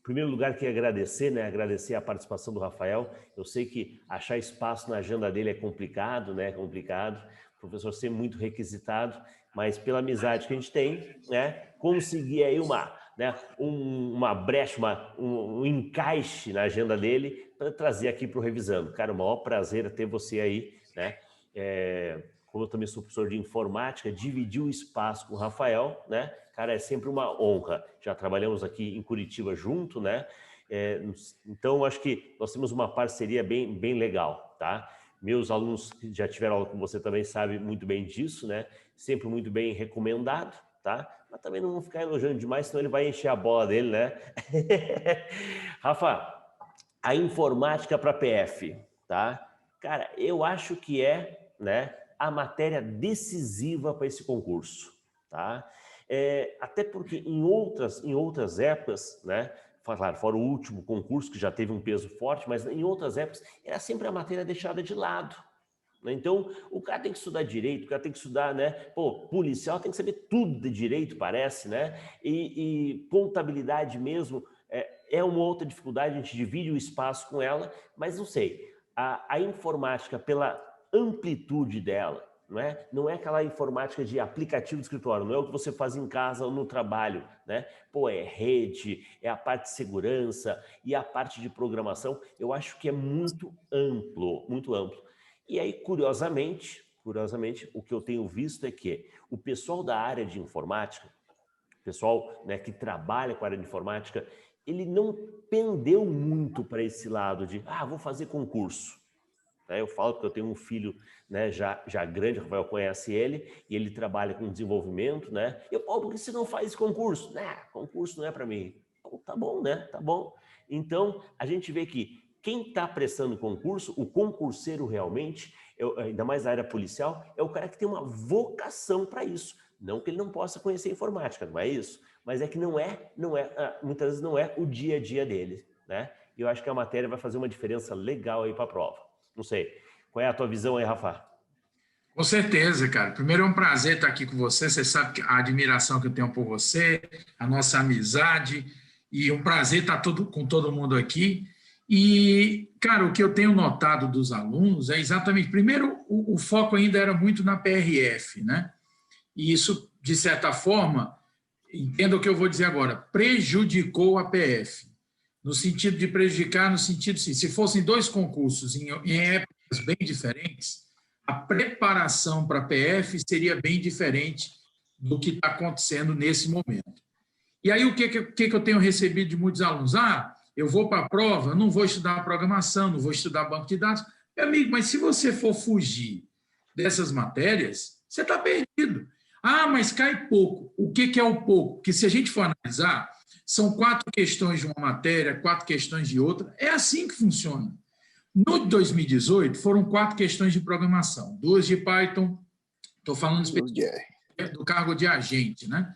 Em primeiro lugar, queria agradecer, né? Agradecer a participação do Rafael. Eu sei que achar espaço na agenda dele é complicado, né? Complicado. O professor sempre muito requisitado, mas pela amizade que a gente tem, né? Conseguir aí uma brecha, um encaixe na agenda dele para trazer aqui para o Revisando. Cara, o maior prazer é ter você aí, né? Como eu também sou professor de informática, dividir o espaço com o Rafael, né? Cara, é sempre uma honra. Já trabalhamos aqui em Curitiba junto, né? Então, acho que nós temos uma parceria bem legal, tá? Meus alunos que já tiveram aula com você também sabem muito bem disso, né? Sempre muito bem recomendado, tá? Mas também não vão ficar elogiando demais, senão ele vai encher a bola dele, né? Rafa, a informática para PF, tá? Cara, eu acho que né, a matéria decisiva para esse concurso, tá? Até porque em outras épocas, né? Claro, fora o último concurso, que já teve um peso forte, mas em outras épocas era sempre a matéria deixada de lado. Né? Então, o cara tem que estudar direito, o cara tem que estudar, né? Pô, policial tem que saber tudo de direito, parece, né? E contabilidade mesmo é uma outra dificuldade, a gente divide o espaço com ela, mas não sei, a informática, pela amplitude dela, não é aquela informática de aplicativo de escritório, não é o que você faz em casa ou no trabalho, né? Pô, é rede, é a parte de segurança e a parte de programação, eu acho que é muito amplo, muito amplo. E aí, curiosamente, o que eu tenho visto é que o pessoal da área de informática, o pessoal, né, que trabalha com a área de informática, ele não pendeu muito para esse lado de, vou fazer concurso. Eu falo porque eu tenho um filho, né, já grande, o Rafael conhece ele, e ele trabalha com desenvolvimento, né? Por que você não faz esse concurso? Concurso não é para mim. Tá bom, né? Tá bom. Então, a gente vê que quem está prestando concurso, o concurseiro realmente, ainda mais na área policial, é o cara que tem uma vocação para isso. Não que ele não possa conhecer informática, não é isso, mas é que muitas vezes não é o dia a dia dele, né? E eu acho que a matéria vai fazer uma diferença legal aí para a prova. Não sei. Qual é a tua visão aí, Rafa? Com certeza, cara. Primeiro é um prazer estar aqui com você. Você sabe a admiração que eu tenho por você, a nossa amizade, e um prazer estar com todo mundo aqui. E, cara, o que eu tenho notado dos alunos é exatamente, primeiro, o foco ainda era muito na PRF, né? E isso, de certa forma, entenda o que eu vou dizer agora, prejudicou a PF. No sentido de prejudicar, no sentido, sim, se fossem dois concursos em épocas bem diferentes, a preparação para a PF seria bem diferente do que está acontecendo nesse momento. E aí, o que eu tenho recebido de muitos alunos? Eu vou para a prova, não vou estudar programação, não vou estudar banco de dados. Meu amigo, mas se você for fugir dessas matérias, você está perdido. Mas cai pouco. O que é o pouco? Porque se a gente for analisar, são 4 questões de uma matéria, 4 questões de outra. É assim que funciona. No 2018, foram 4 questões de programação. 2 de Python, estou falando do cargo de agente, né?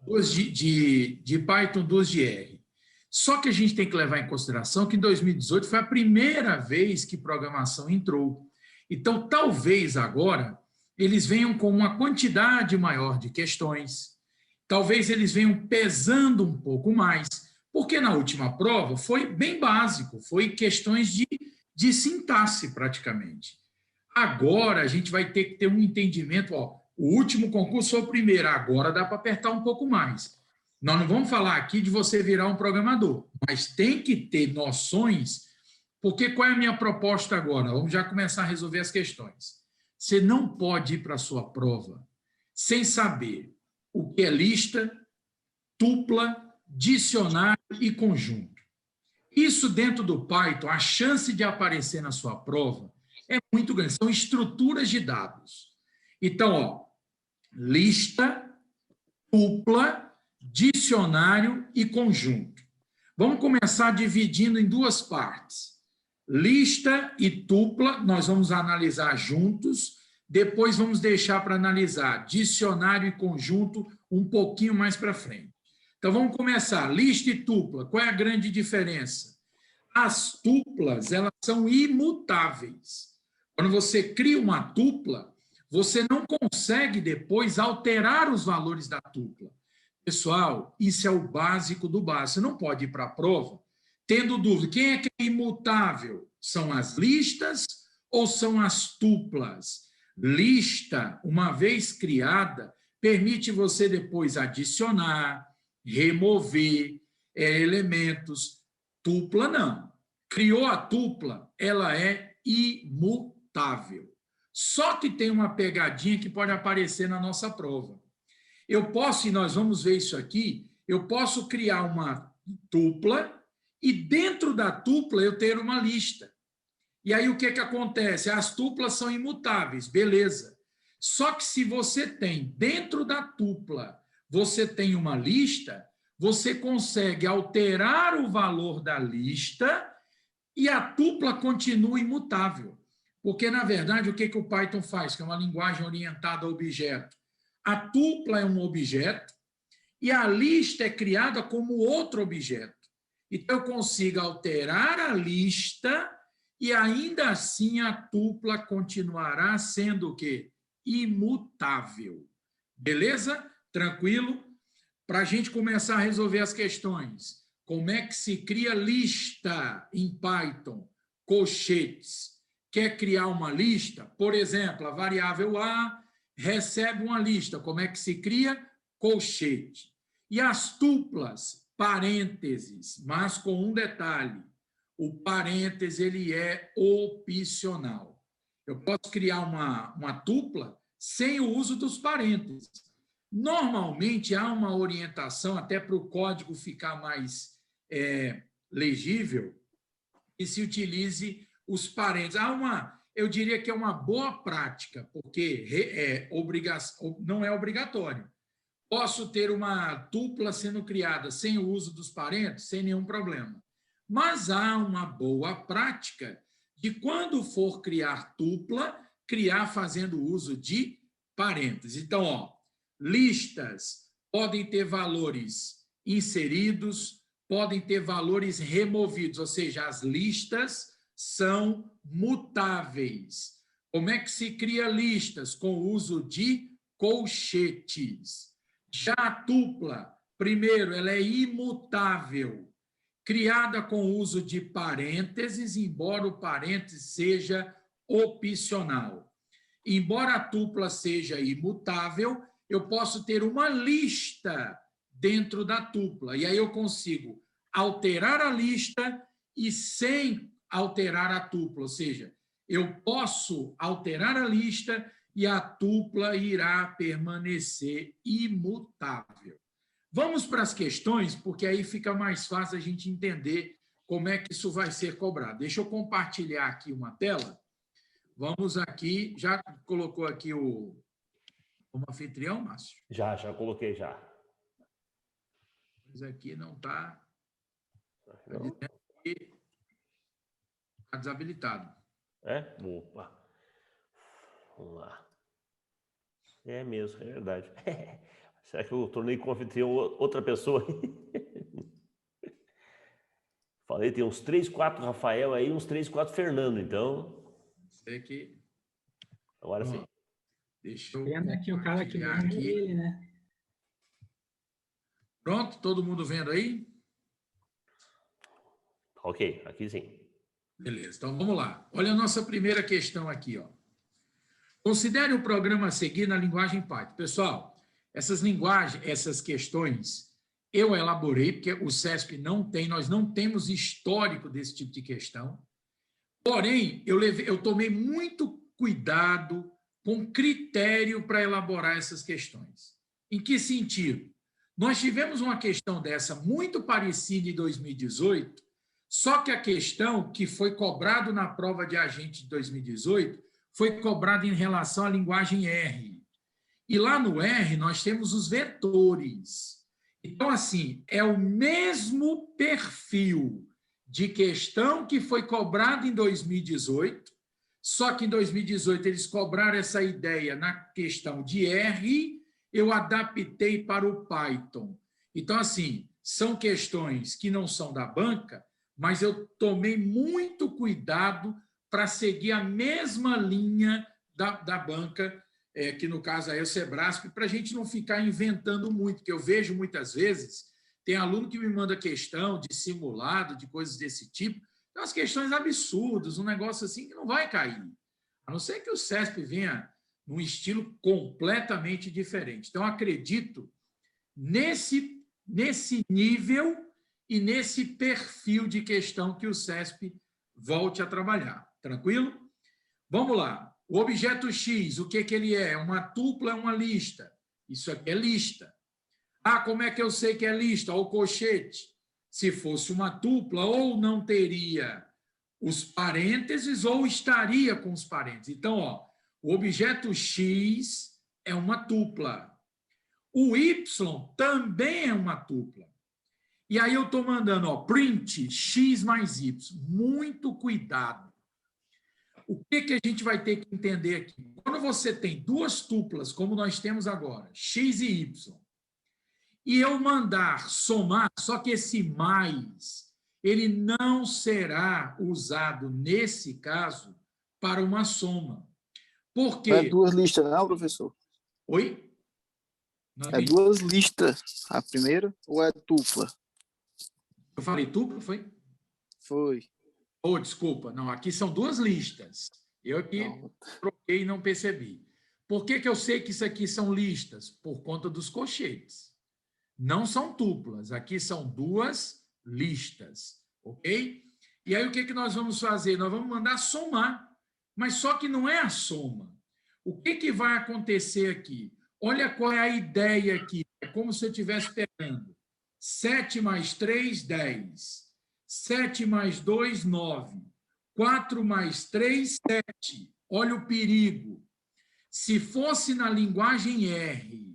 2 de Python, 2 de R. Só que a gente tem que levar em consideração que em 2018 foi a primeira vez que programação entrou. Então, talvez agora eles venham com uma quantidade maior de questões, talvez eles venham pesando um pouco mais, porque na última prova foi bem básico, foi questões de sintaxe praticamente. Agora a gente vai ter que ter um entendimento, o último concurso foi o primeiro, agora dá para apertar um pouco mais. Nós não vamos falar aqui de você virar um programador, mas tem que ter noções, porque qual é a minha proposta agora? Vamos já começar a resolver as questões. Você não pode ir para a sua prova sem saber o que é lista, tupla, dicionário e conjunto. Isso dentro do Python, a chance de aparecer na sua prova é muito grande. São estruturas de dados. Então, lista, tupla, dicionário e conjunto. Vamos começar dividindo em 2 partes. Lista e tupla, nós vamos analisar juntos, depois vamos deixar para analisar dicionário e conjunto um pouquinho mais para frente. Então, vamos começar. Lista e tupla, qual é a grande diferença? As tuplas, elas são imutáveis. Quando você cria uma tupla, você não consegue depois alterar os valores da tupla. Pessoal, isso é o básico do básico. Você não pode ir para a prova tendo dúvida. Quem é que é imutável? São as listas ou são as tuplas? Lista, uma vez criada, permite você depois adicionar, remover elementos. Tupla, não. Criou a tupla, ela é imutável. Só que tem uma pegadinha que pode aparecer na nossa prova. Eu posso, e nós vamos ver isso aqui, eu posso criar uma tupla e dentro da tupla eu ter uma lista. E aí o que acontece? As tuplas são imutáveis, beleza. Só que se você tem, dentro da tupla, você tem uma lista, você consegue alterar o valor da lista e a tupla continua imutável. Porque, na verdade, o que o Python faz? Que é uma linguagem orientada a objeto. A tupla é um objeto e a lista é criada como outro objeto. Então, eu consigo alterar a lista e, ainda assim, a tupla continuará sendo o quê? Imutável. Beleza? Tranquilo? Para a gente começar a resolver as questões. Como é que se cria lista em Python? Colchetes. Quer criar uma lista? Por exemplo, a variável A recebe uma lista. Como é que se cria? Colchete. E as tuplas? Parênteses, mas com um detalhe. O parêntese ele é opcional. Eu posso criar uma tupla sem o uso dos parênteses. Normalmente, há uma orientação, até para o código ficar mais legível, que se utilize os parênteses. Eu diria que é uma boa prática, porque não é obrigatório. Posso ter uma tupla sendo criada sem o uso dos parênteses, sem nenhum problema. Mas há uma boa prática de, quando for criar tupla, criar fazendo uso de parênteses. Então, listas podem ter valores inseridos, podem ter valores removidos, ou seja, as listas são mutáveis. Como é que se cria listas? Com o uso de colchetes. Já a tupla, primeiro, ela é imutável, criada com o uso de parênteses, embora o parêntese seja opcional. Embora a tupla seja imutável, eu posso ter uma lista dentro da tupla, e aí eu consigo alterar a lista e sem alterar a tupla, ou seja, eu posso alterar a lista e a tupla irá permanecer imutável. Vamos para as questões, porque aí fica mais fácil a gente entender como é que isso vai ser cobrado. Deixa eu compartilhar aqui uma tela. Vamos aqui, já colocou aqui o anfitrião, Márcio? Já coloquei já. Mas aqui não está. Está desabilitado. Opa. Vamos lá. É mesmo, é verdade. Será que eu tornei com anfitrião outra pessoa? Falei, tem uns 3, 4 Rafael aí, uns 3, 4 Fernando, então. Sei que. Agora sim. Deixa eu. Vendo aqui o cara que manda é ele, né? Pronto, todo mundo vendo aí? Ok, aqui sim. Beleza, então vamos lá. Olha a nossa primeira questão aqui, ó. Considere o programa a seguir na linguagem Python. Pessoal, essas questões eu elaborei, porque o CESP não tem, nós não temos histórico desse tipo de questão. Porém, eu tomei muito cuidado, com critério, para elaborar essas questões. Em que sentido? Nós tivemos uma questão dessa muito parecida em 2018, só que a questão que foi cobrado na prova de agente de 2018 foi cobrada em relação à linguagem R. E lá no R nós temos os vetores. Então, assim, é o mesmo perfil de questão que foi cobrado em 2018, só que em 2018 eles cobraram essa ideia na questão de R, eu adaptei para o Python. Então, assim, são questões que não são da banca, mas eu tomei muito cuidado para seguir a mesma linha da banca que no caso aí é o Sebrasp, para a gente não ficar inventando muito, porque eu vejo muitas vezes, tem aluno que me manda questão de simulado, de coisas desse tipo, então, as questões absurdas, um negócio assim que não vai cair, a não ser que o CESP venha num estilo completamente diferente. Então, acredito nesse nível e nesse perfil de questão que o CESP volte a trabalhar. Tranquilo? Vamos lá. O objeto X, o que ele é? Uma tupla, é uma lista. Isso aqui é lista. Ah, como é que eu sei que é lista? O colchete. Se fosse uma tupla, ou não teria os parênteses, ou estaria com os parênteses. Então, ó, o objeto X é uma tupla. O Y também é uma tupla. E aí eu estou mandando, ó, print X mais Y. Muito cuidado. O que a gente vai ter que entender aqui? Quando você tem duas tuplas, como nós temos agora, X e Y, e eu mandar somar, só que esse mais, ele não será usado, nesse caso, para uma soma. Por quê? Não é duas listas, não, professor? Oi? É duas listas. A primeira ou é dupla? Eu falei dupla, foi? Foi. Oh, desculpa. Não, aqui são duas listas. Eu aqui troquei e não percebi. Por que eu sei que isso aqui são listas? Por conta dos colchetes. Não são duplas. Aqui são duas listas. Ok? E aí o que nós vamos fazer? Nós vamos mandar somar. Mas só que não é a soma. O que vai acontecer aqui? Olha qual é a ideia aqui. É como se eu estivesse pegando 7 mais 3, 10. 7 mais 2, 9. 4 mais 3, 7. Olha o perigo. Se fosse na linguagem R,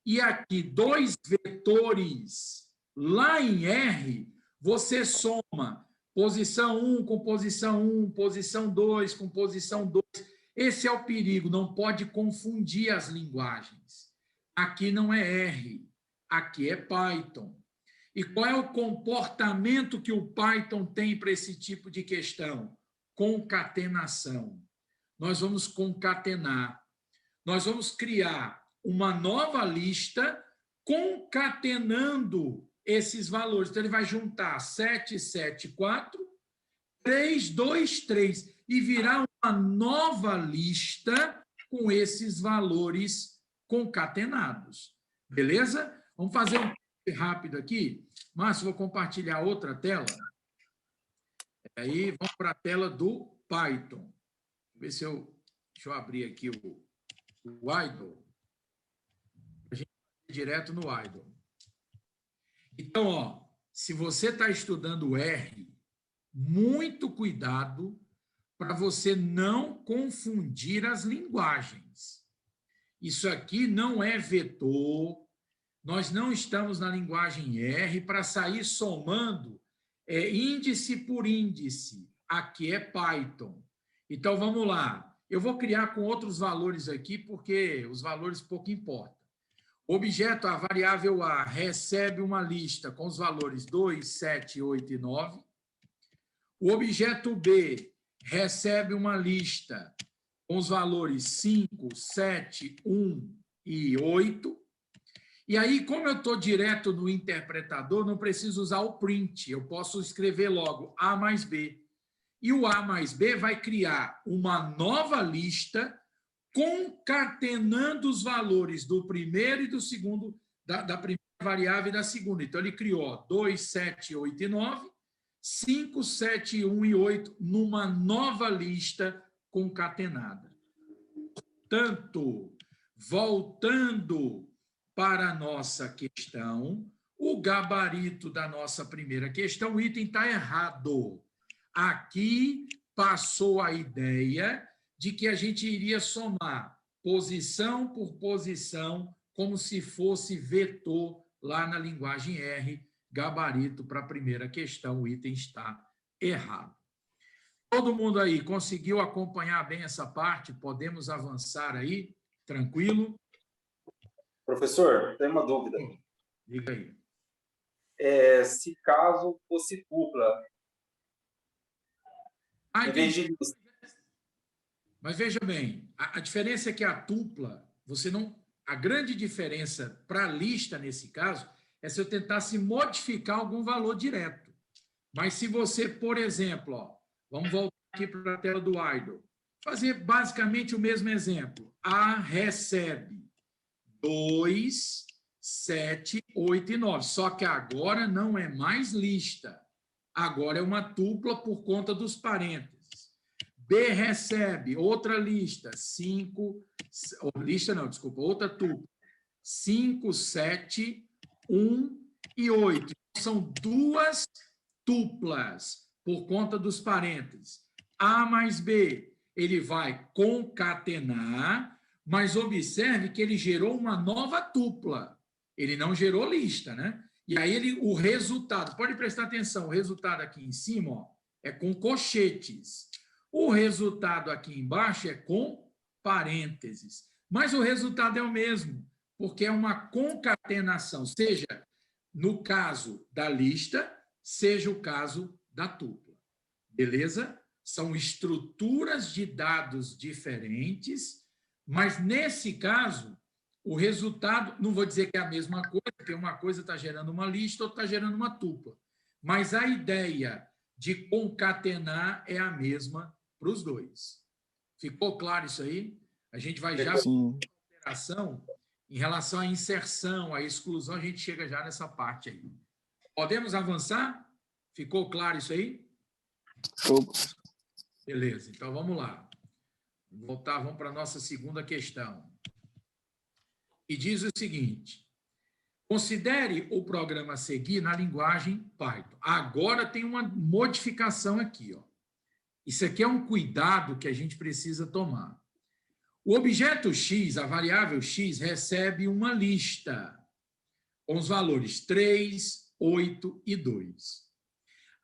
e aqui dois vetores lá em R, você soma posição 1 com posição 1, posição 2 com posição 2. Esse é o perigo, não pode confundir as linguagens. Aqui não é R, aqui é Python. E qual é o comportamento que o Python tem para esse tipo de questão? Concatenação. Nós vamos concatenar. Nós vamos criar uma nova lista concatenando esses valores. Então, ele vai juntar 7, 7, 4, 3, 2, 3 e virar uma nova lista com esses valores concatenados. Beleza? Vamos fazer um rápido aqui. Márcio, vou compartilhar outra tela. Aí, vamos para a tela do Python. Deixa eu abrir aqui o idle. A gente vai direto no idle. Então, ó, se você está estudando R, muito cuidado para você não confundir as linguagens. Isso aqui não é vetor, nós não estamos na linguagem R para sair somando índice por índice. Aqui é Python. Então, vamos lá. Eu vou criar com outros valores aqui, porque os valores pouco importam. Objeto, a variável A, recebe uma lista com os valores 2, 7, 8 e 9. O objeto B recebe uma lista com os valores 5, 7, 1 e 8. E aí, como eu estou direto no interpretador, não preciso usar o print. Eu posso escrever logo A mais B. E o A mais B vai criar uma nova lista concatenando os valores do primeiro e do segundo, da primeira variável e da segunda. Então, ele criou 2, 7, 8 e 9, 5, 7, 1 e 8 numa nova lista concatenada. Portanto, voltando para a nossa questão, o gabarito da nossa primeira questão, o item está errado. Aqui passou a ideia de que a gente iria somar posição por posição, como se fosse vetor lá na linguagem R, gabarito para a primeira questão, o item está errado. Todo mundo aí conseguiu acompanhar bem essa parte? Podemos avançar aí? Tranquilo? Professor, tem uma dúvida. Diga aí. Se caso fosse dupla, em vez de lista. Mas veja bem, a diferença é que a tupla, você não... A grande diferença para a lista, nesse caso, é se eu tentasse modificar algum valor direto. Mas se você, por exemplo, ó, vamos voltar aqui para a tela do idle, fazer basicamente o mesmo exemplo. A recebe 2, 7, 8 e 9. Só que agora não é mais lista. Agora é uma tupla por conta dos parênteses. B recebe outra lista, 5, lista não, desculpa, outra tupla, 5, 7, 1 e 8. São duas tuplas por conta dos parênteses. A mais B, ele vai concatenar, mas observe que ele gerou uma nova tupla. Ele não gerou lista, né? E aí o resultado, pode prestar atenção, o resultado aqui em cima, ó, é com colchetes. O resultado aqui embaixo é com parênteses. Mas o resultado é o mesmo, porque é uma concatenação, seja no caso da lista, seja o caso da tupla. Beleza? São estruturas de dados diferentes, mas nesse caso, o resultado, não vou dizer que é a mesma coisa, porque uma coisa está gerando uma lista, outra está gerando uma tupla. Mas a ideia de concatenar é a mesma para os dois. Ficou claro isso aí? A gente vai já para a operação em relação à inserção, à exclusão, a gente chega já nessa parte aí. Podemos avançar? Ficou claro isso aí? Beleza, então vamos lá. Vamos para a nossa segunda questão. E diz o seguinte: considere o programa a seguir na linguagem Python. Agora tem uma modificação aqui, ó. Isso aqui é um cuidado que a gente precisa tomar. O objeto X, a variável X, recebe uma lista com os valores 3, 8 e 2.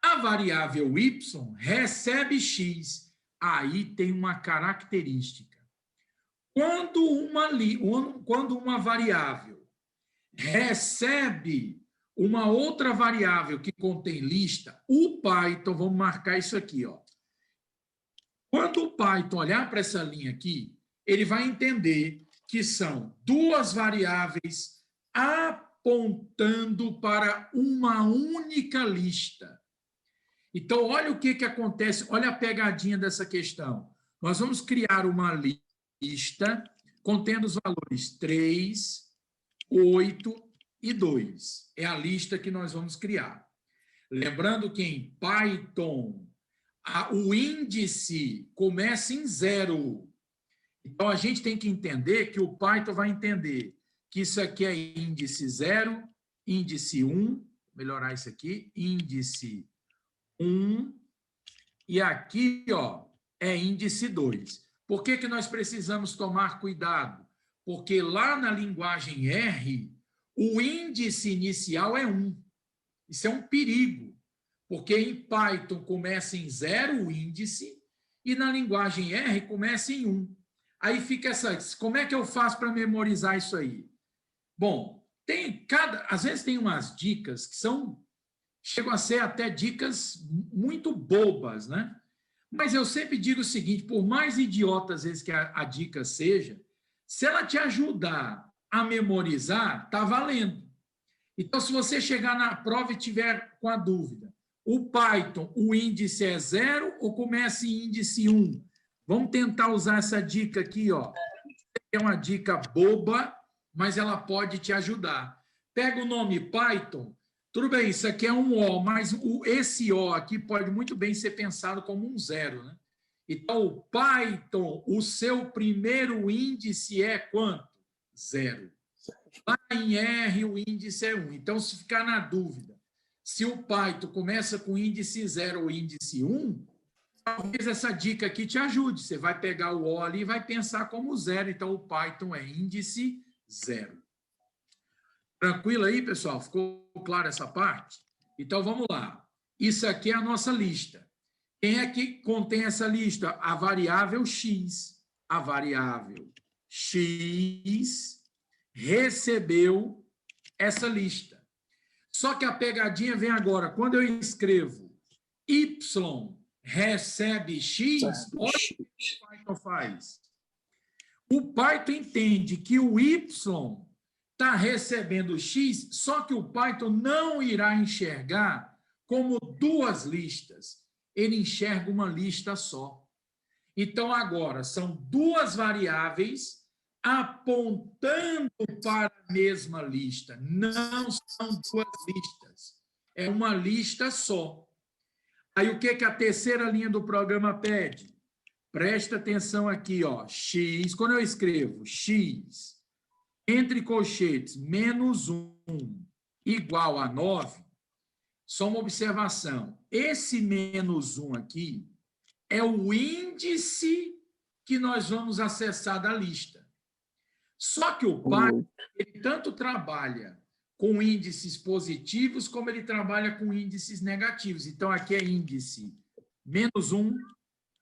A variável Y recebe X. Aí tem uma característica. Quando uma variável recebe uma outra variável que contém lista, o Python, vamos marcar isso aqui, ó. Quando o Python olhar para essa linha aqui, ele vai entender que são duas variáveis apontando para uma única lista. Então, olha o que acontece, olha a pegadinha dessa questão. Nós vamos criar uma lista contendo os valores 3, 8 e 2. É a lista que nós vamos criar. Lembrando que em Python, o índice começa em 0. Então, a gente tem que entender que o Python vai entender que isso aqui é índice 0, índice 1, vou melhorar isso aqui, índice 1, e aqui, ó, é índice 2. Por que nós precisamos tomar cuidado? Porque lá na linguagem R, o índice inicial é 1. Isso é um perigo, porque em Python começa em 0 o índice, e na linguagem R começa em 1. Aí fica essa... Como é que eu faço para memorizar isso aí? Bom, às vezes tem umas dicas que chegam a ser até dicas muito bobas, né? Mas eu sempre digo o seguinte, por mais idiota às vezes que a dica seja, se ela te ajudar a memorizar, tá valendo. Então, se você chegar na prova e tiver com a dúvida, o Python, o índice é 0 ou começa em índice 1? Vamos tentar usar essa dica aqui, ó. É uma dica boba, mas ela pode te ajudar. Pega o nome Python, tudo bem, isso aqui é um O, mas esse O aqui pode muito bem ser pensado como um 0, né? Então, o Python, o seu primeiro índice é quanto? 0. Lá em R, o índice é 1. Então, se ficar na dúvida, se o Python começa com índice 0 ou índice 1, talvez essa dica aqui te ajude. Você vai pegar o O ali e vai pensar como 0. Então, o Python é índice 0. Tranquilo aí, pessoal? Ficou claro essa parte? Então, vamos lá. Isso aqui é a nossa lista. Quem é que contém essa lista? A variável X. A variável X recebeu essa lista. Só que a pegadinha vem agora. Quando eu escrevo Y recebe X, olha o que o Python faz. O Python entende que o Y está recebendo X, só que o Python não irá enxergar como duas listas. Ele enxerga uma lista só. Então, agora, são duas variáveis apontando para a mesma lista. Não são duas listas. É uma lista só. Aí, o que a terceira linha do programa pede? Presta atenção aqui, ó. X, quando eu escrevo X, entre colchetes, menos 1 igual a 9, só uma observação. Esse menos 1 aqui é o índice que nós vamos acessar da lista. Só que o Python, ele tanto trabalha com índices positivos, como ele trabalha com índices negativos. Então, aqui é índice menos 1,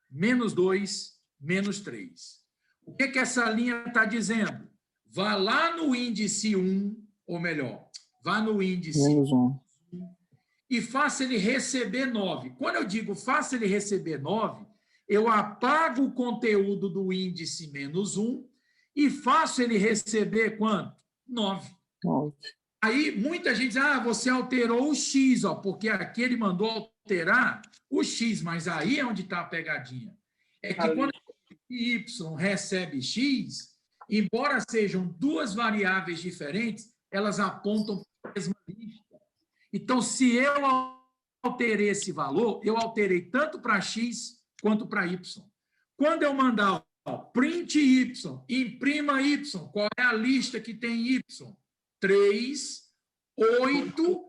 menos 2, menos 3. O que essa linha está dizendo? Vá lá no índice 1, ou melhor, vá no índice menos 1 e faça ele receber 9. Quando eu digo faça ele receber 9, eu apago o conteúdo do índice menos 1 e faço ele receber quanto? 9. 9. Aí muita gente diz, você alterou o X, ó, porque aqui ele mandou alterar o X, mas aí é onde está a pegadinha. É que quando Y recebe X, embora sejam duas variáveis diferentes, elas apontam para a mesma lista. Então, se eu alterei esse valor, eu alterei tanto para X quanto para Y. Quando eu mandar print Y, imprima Y, qual é a lista que tem Y? 3, 8,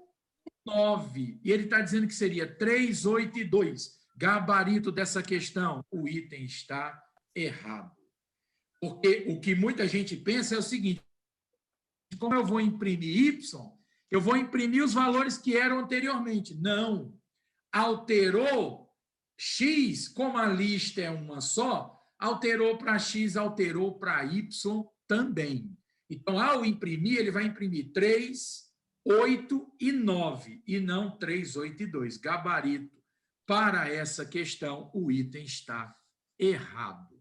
9. E ele está dizendo que seria 3, 8 e 2. Gabarito dessa questão, o item está errado. Porque o que muita gente pensa é o seguinte, como eu vou imprimir Y, eu vou imprimir os valores que eram anteriormente. Não. Alterou X, como a lista é uma só, alterou para X, alterou para Y também. Então, ao imprimir, ele vai imprimir 3, 8 e 9, e não 3, 8 e 2. Gabarito. Para essa questão, o item está errado.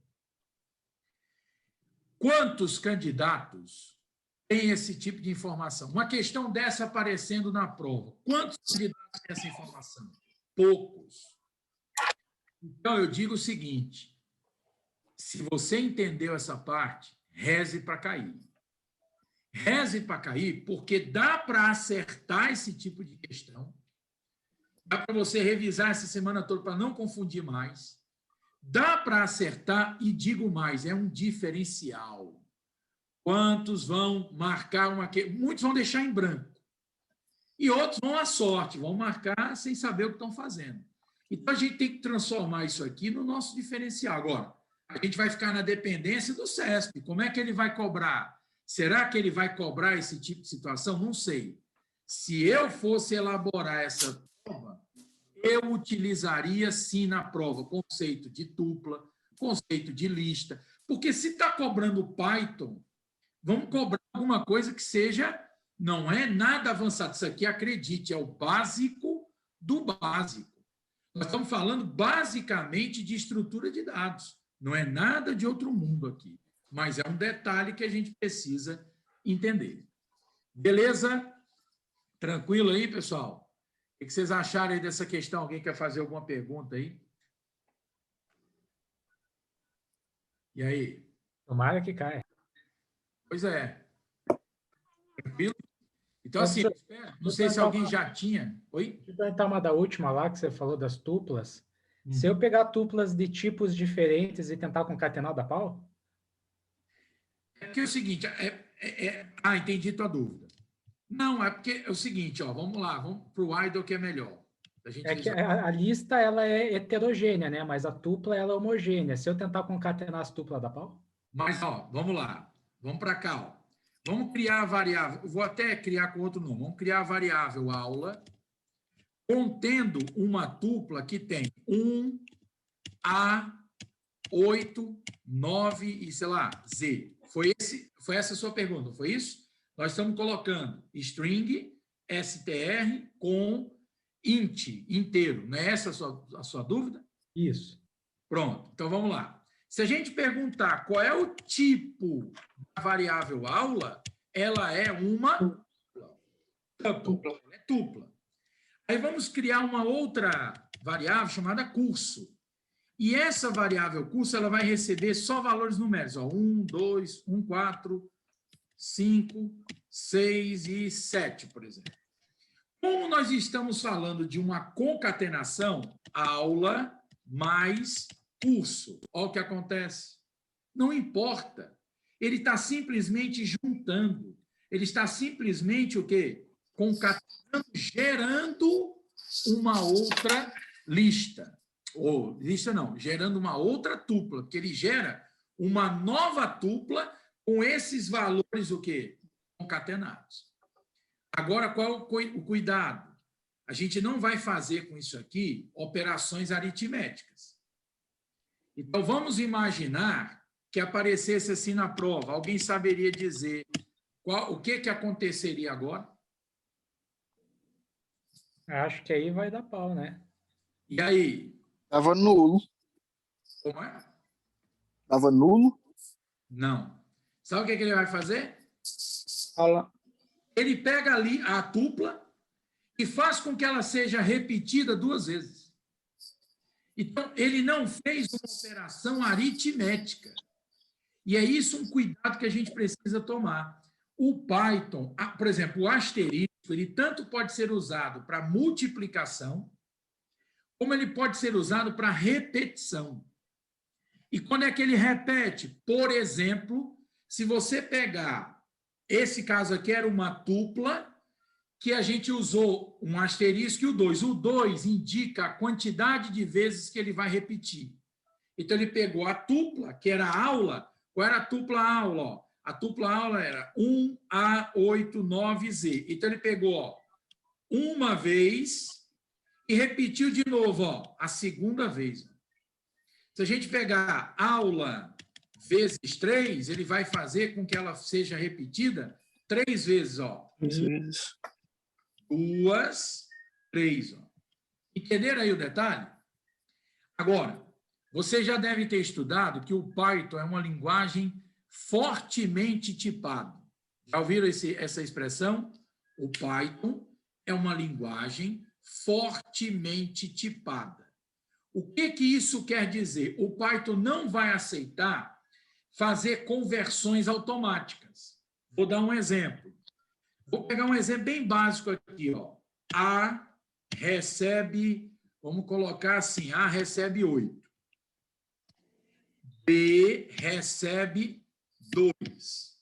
Quantos candidatos têm esse tipo de informação? Uma questão dessa aparecendo na prova. Quantos candidatos têm essa informação? Poucos. Então, eu digo o seguinte, se você entendeu essa parte, reze para cair. Reze para cair, porque dá para acertar esse tipo de questão, dá para você revisar essa semana toda para não confundir mais, dá para acertar e digo mais, é um diferencial. Quantos vão marcar uma... Muitos vão deixar em branco. E outros vão à sorte, vão marcar sem saber o que estão fazendo. Então, a gente tem que transformar isso aqui no nosso diferencial. Agora, a gente vai ficar na dependência do CESP. Como é que ele vai cobrar? Será que ele vai cobrar esse tipo de situação? Não sei. Se eu fosse elaborar essa prova, eu utilizaria, sim, na prova, conceito de tupla, conceito de lista. Porque se está cobrando Python, vamos cobrar alguma coisa que seja, não é nada avançado. Isso aqui, acredite, é o básico do básico. Nós estamos falando basicamente de estrutura de dados. Não é nada de outro mundo aqui. Mas é um detalhe que a gente precisa entender. Beleza? Tranquilo aí, pessoal? O que vocês acharam aí dessa questão? Alguém quer fazer alguma pergunta aí? E aí? Tomara que caia. Pois é. Tranquilo? Então, assim, não sei se alguém já tinha... Oi? Deixa eu perguntar uma da última lá, que você falou das tuplas. Se eu pegar tuplas de tipos diferentes e tentar concatenar, dá pau? É que é o seguinte... entendi tua dúvida. Não, é porque é o seguinte, ó, vamos lá, vamos para o idle que é melhor. É que a lista ela é heterogênea, né? Mas a tupla ela é homogênea. Se eu tentar concatenar as tuplas, dá pau? Mas, ó, vamos lá. Vamos para cá, ó. Vamos criar a variável, vou até criar com outro nome, vamos criar a variável aula, contendo uma tupla que tem 1, A, 8, 9 e, sei lá, Z. Foi essa a sua pergunta, foi isso? Nós estamos colocando string, str, com int, inteiro. Não é essa a sua dúvida? Isso. Pronto, então vamos lá. Se a gente perguntar qual é o tipo da variável aula, ela é uma tupla. Ela é tupla. Aí vamos criar uma outra variável chamada curso. E essa variável curso ela vai receber só valores numéricos. 1, 2, 1, 4, 5, 6 e 7, por exemplo. Como nós estamos falando de uma concatenação, aula mais curso, olha o que acontece. Não importa. Ele está simplesmente juntando. Ele está simplesmente o quê? Concatenando, gerando uma outra lista. Ou lista não, gerando uma outra tupla, porque ele gera uma nova tupla com esses valores o quê? Concatenados. Agora, qual o cuidado? A gente não vai fazer com isso aqui operações aritméticas. Então, vamos imaginar que aparecesse assim na prova. Alguém saberia dizer o que aconteceria agora? Acho que aí vai dar pau, né? E aí? Tava nulo. Como é? Tava nulo. Não. Sabe o que ele vai fazer? Fala. Ele pega ali a tupla e faz com que ela seja repetida 2 vezes. Então, ele não fez uma operação aritmética. E é isso um cuidado que a gente precisa tomar. O Python, por exemplo, o asterisco, ele tanto pode ser usado para multiplicação, como ele pode ser usado para repetição. E quando é que ele repete? Por exemplo, se você pegar, esse caso aqui era uma tupla, que a gente usou um asterisco e o 2. O 2 indica a quantidade de vezes que ele vai repetir. Então, ele pegou a tupla, que era a aula. Qual era a tupla aula? Ó? A tupla aula era 1A8,9Z. Então, ele pegou uma vez e repetiu de novo a segunda vez. Se a gente pegar aula vezes 3, ele vai fazer com que ela seja repetida 3 vezes. 3 vezes. 2, 3. Entenderam aí o detalhe? Agora, você já deve ter estudado que o Python é uma linguagem fortemente tipada. Já ouviram essa expressão? O Python é uma linguagem fortemente tipada. O que isso quer dizer? O Python não vai aceitar fazer conversões automáticas. Vou dar um exemplo. Vou pegar um exemplo bem básico aqui. A recebe, vamos colocar assim, A recebe 8. B recebe 2.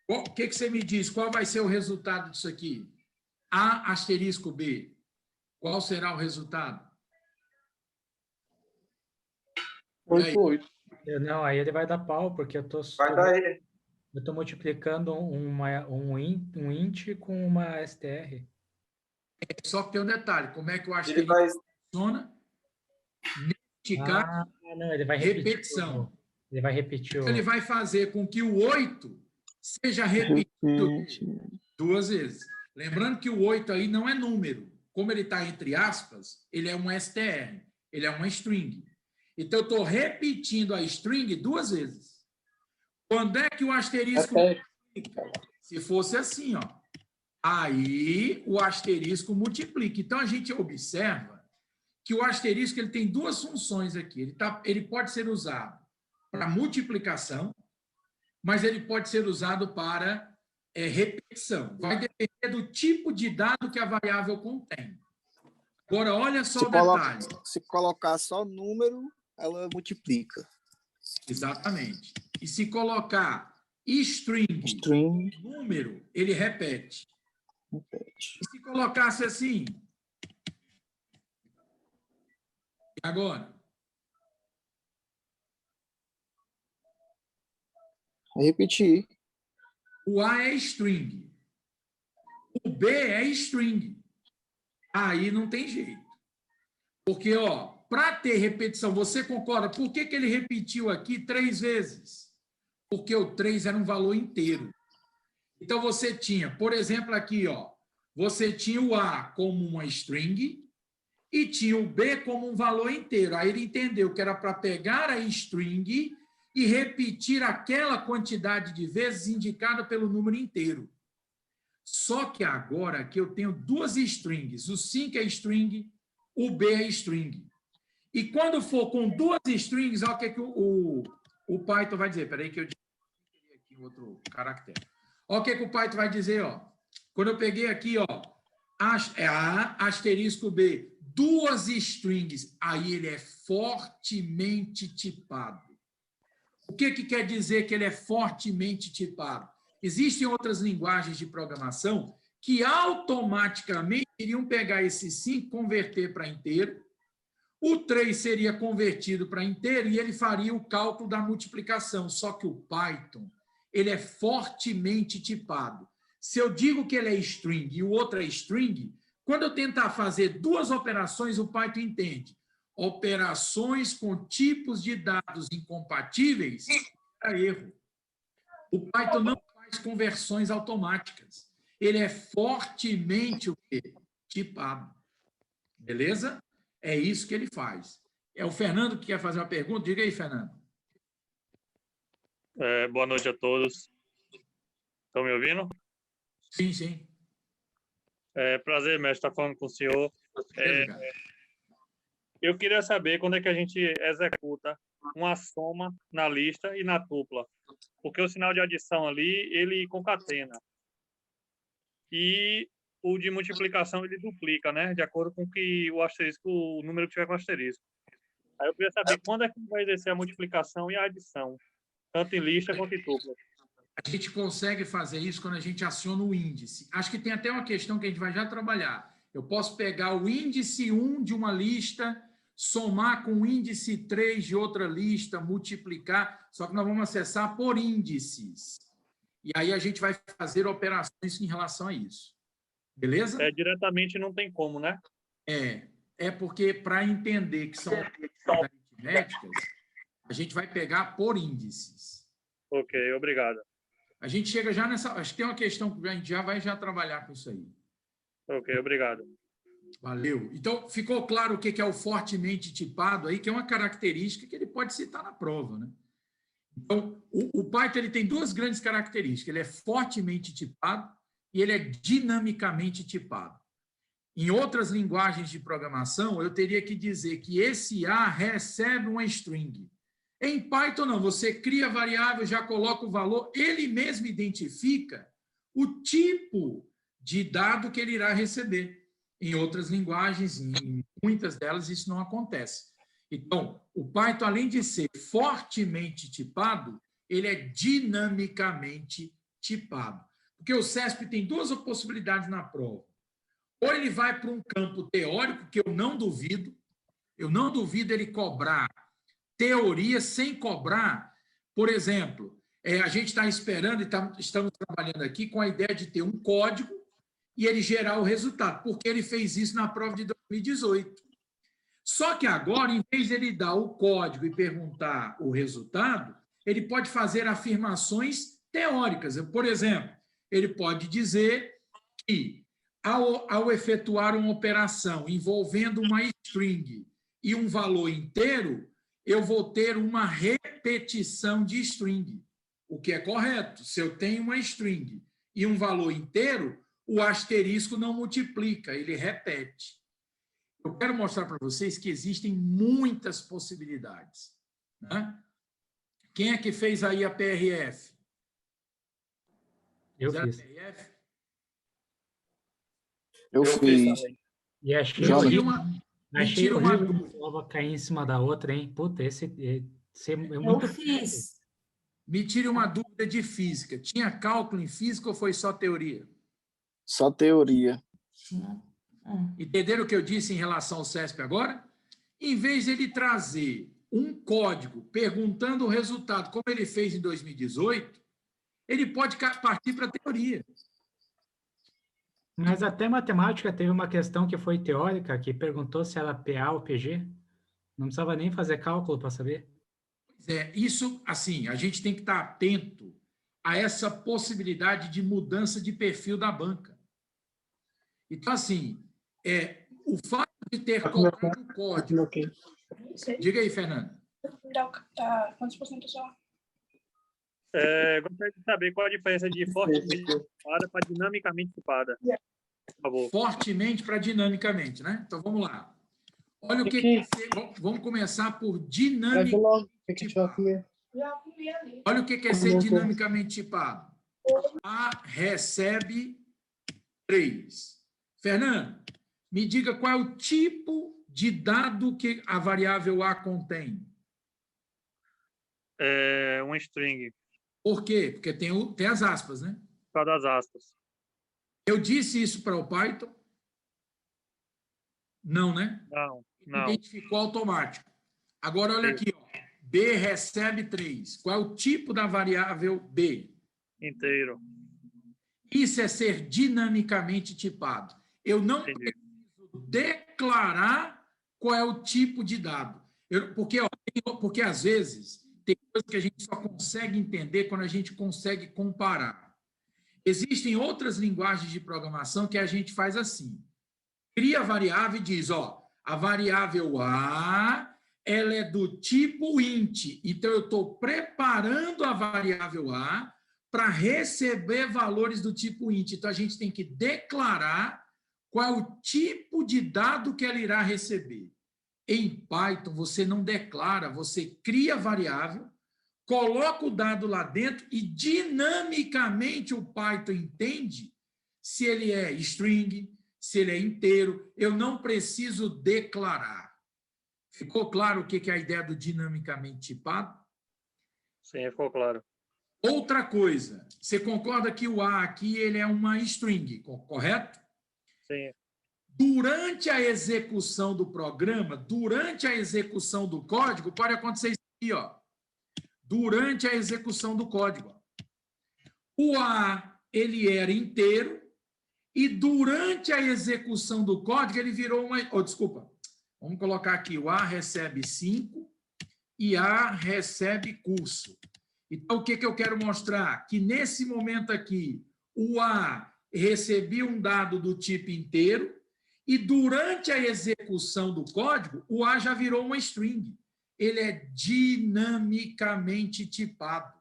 O que você me diz? Qual vai ser o resultado disso aqui? A asterisco B. Qual será o resultado? 8. Não, aí ele vai dar pau, porque eu estou multiplicando um int com uma str. Só que tem um detalhe. Como é que o asterisco funciona? Não, ele vai repetição. Ele vai repetir. Ele vai fazer com que o 8 seja repetido 2 vezes. Lembrando que o 8 aí não é número. Como ele está entre aspas, ele é um str, ele é uma string. Então, eu estou repetindo a string 2 vezes. Quando é que o asterisco multiplica? Se fosse assim, aí o asterisco multiplica. Então, a gente observa que o asterisco ele tem 2 funções aqui. Ele pode ser usado para multiplicação, mas ele pode ser usado para repetição. Vai depender do tipo de dado que a variável contém. Agora, olha só o detalhe. Se colocar só número, ela multiplica. Exatamente. E se colocar string, número, ele repete. E se colocasse assim? Agora? Repetir. O A é string. O B é string. Aí não tem jeito. Porque, para ter repetição, você concorda? Por que ele repetiu aqui 3 vezes? Porque o 3 era um valor inteiro. Então, você tinha, por exemplo, aqui, você tinha o A como uma string e tinha o B como um valor inteiro. Aí ele entendeu que era para pegar a string e repetir aquela quantidade de vezes indicada pelo número inteiro. Só que agora que eu tenho duas strings, o 5 é string, o B é string. E quando for com duas strings, olha o que, o Python vai dizer. Espera aí que eu diria aqui outro caractere. Olha o que, o Python vai dizer. Ó. Quando eu peguei aqui, ó, A, asterisco B, duas strings, aí ele é fortemente tipado. O que quer dizer que ele é fortemente tipado? Existem outras linguagens de programação que automaticamente iriam pegar esse 5, converter para inteiro, o 3 seria convertido para inteiro e ele faria o cálculo da multiplicação. Só que o Python, ele é fortemente tipado. Se eu digo que ele é string e o outro é string, quando eu tentar fazer duas operações, o Python entende. Operações com tipos de dados incompatíveis é erro. O Python não faz conversões automáticas. Ele é fortemente o quê? Tipado. Beleza? É isso que ele faz. É o Fernando que quer fazer uma pergunta? Diga aí, Fernando. Boa noite a todos. Estão me ouvindo? Sim, sim. Prazer, mestre, estar falando com o senhor. Eu queria saber quando é que a gente executa uma soma na lista e na tupla. Porque o sinal de adição ali, ele concatena. E o de multiplicação, ele duplica, né? De acordo com que o asterisco, o número que tiver com asterisco. Aí eu queria saber quando é que vai exercer a multiplicação e a adição, tanto em lista quanto em tupla. A gente consegue fazer isso quando a gente aciona o índice. Acho que tem até uma questão que a gente vai já trabalhar. Eu posso pegar o índice 1 de uma lista, somar com o índice 3 de outra lista, multiplicar, só que nós vamos acessar por índices. E aí a gente vai fazer operações em relação a isso. Beleza? Diretamente não tem como, né? É porque para entender que são aritméticas, a gente vai pegar por índices. Ok, obrigado. A gente chega já nessa... Acho que tem uma questão que a gente já vai trabalhar com isso aí. Ok, obrigado. Valeu. Então, ficou claro o que é o fortemente tipado aí, que é uma característica que ele pode citar na prova, né? Então, o Python ele tem duas grandes características. Ele é fortemente tipado e ele é dinamicamente tipado. Em outras linguagens de programação, eu teria que dizer que esse A recebe uma string. Em Python, não. Você cria a variável, já coloca o valor, ele mesmo identifica o tipo de dado que ele irá receber. Em outras linguagens, em muitas delas, isso não acontece. Então, o Python, além de ser fortemente tipado, ele é dinamicamente tipado. Porque o CESP tem duas possibilidades na prova. Ou ele vai para um campo teórico, que eu não duvido ele cobrar teoria sem cobrar. Por exemplo, a gente está esperando e estamos trabalhando aqui com a ideia de ter um código e ele gerar o resultado, porque ele fez isso na prova de 2018. Só que agora, em vez de ele dar o código e perguntar o resultado, ele pode fazer afirmações teóricas. Por exemplo, ele pode dizer que, ao efetuar uma operação envolvendo uma string e um valor inteiro, eu vou ter uma repetição de string, o que é correto. Se eu tenho uma string e um valor inteiro, o asterisco não multiplica, ele repete. Eu quero mostrar para vocês que existem muitas possibilidades. Né? Quem é que fez aí a PRF? Eu fiz. PRF? Eu fiz. E achei uma prova cair em cima da outra, hein? Puta, esse é muito... Eu fiz. Me tire uma dúvida de física. Tinha cálculo em física ou foi só teoria? Só teoria. Entenderam o que eu disse em relação ao CESP agora? Em vez de ele trazer um código perguntando o resultado, como ele fez em 2018, ele pode partir para a teoria. Mas até matemática teve uma questão que foi teórica, que perguntou se era PA ou PG. Não precisava nem fazer cálculo para saber. Pois é, isso, assim, a gente tem que estar atento a essa possibilidade de mudança de perfil da banca. Então, assim, o fato de ter colocado o código. Diga aí, Fernando. Quantos por cento só? Gostaria de saber qual a diferença de fortemente tipada para dinamicamente tipada. Por favor. Fortemente para dinamicamente, né? Então, vamos lá. Olha o que vamos começar por dinamicamente tipado. Olha o que é ser dinamicamente tipado. A recebe 3. Fernando, me diga qual é o tipo de dado que a variável A contém. Um string. Por quê? Porque tem as aspas, né? Por causa das aspas. Eu disse isso para o Python? Não, né? Não. Identificou automático. Agora, olha aqui, ó. B recebe 3. Qual é o tipo da variável B? Inteiro. Isso é ser dinamicamente tipado. Eu não preciso declarar qual é o tipo de dado. Porque, às vezes, tem coisas que a gente só consegue entender quando a gente consegue comparar. Existem outras linguagens de programação que a gente faz assim. Cria a variável e diz, ó, a variável A, ela é do tipo int. Então, eu estou preparando a variável A para receber valores do tipo int. Então, a gente tem que declarar qual é o tipo de dado que ela irá receber. Em Python, você não declara, você cria a variável, coloca o dado lá dentro e dinamicamente o Python entende se ele é string, se ele é inteiro. Eu não preciso declarar. Ficou claro o que é a ideia do dinamicamente tipado? Sim, ficou claro. Outra coisa, você concorda que o A aqui ele é uma string, correto? Sim. Durante a execução do programa, durante a execução do código, pode acontecer isso aqui, ó. Durante a execução do código. O A, ele era inteiro, e durante a execução do código, ele virou uma... desculpa, vamos colocar aqui, o A recebe 5 e A recebe curso. Então, o que eu quero mostrar? Que nesse momento aqui, o A recebia um dado do tipo inteiro, e durante a execução do código, o A já virou uma string. Ele é dinamicamente tipado.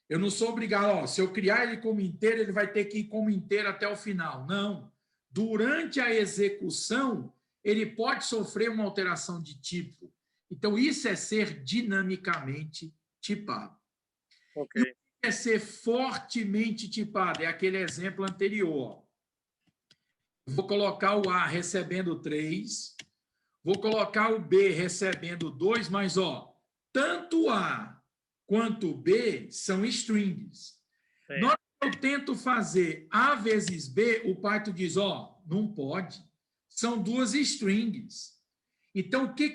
Eu não sou obrigado, se eu criar ele como inteiro, ele vai ter que ir como inteiro até o final. Não. Durante a execução, ele pode sofrer uma alteração de tipo. Então, isso é ser dinamicamente tipado. Ok. E o que é ser fortemente tipado? É aquele exemplo anterior. Vou colocar o A recebendo 3, vou colocar o B recebendo 2, mas, tanto A quanto B são strings. Sim. Na hora que eu tento fazer A vezes B, o Python diz, não pode. São duas strings. Então, o que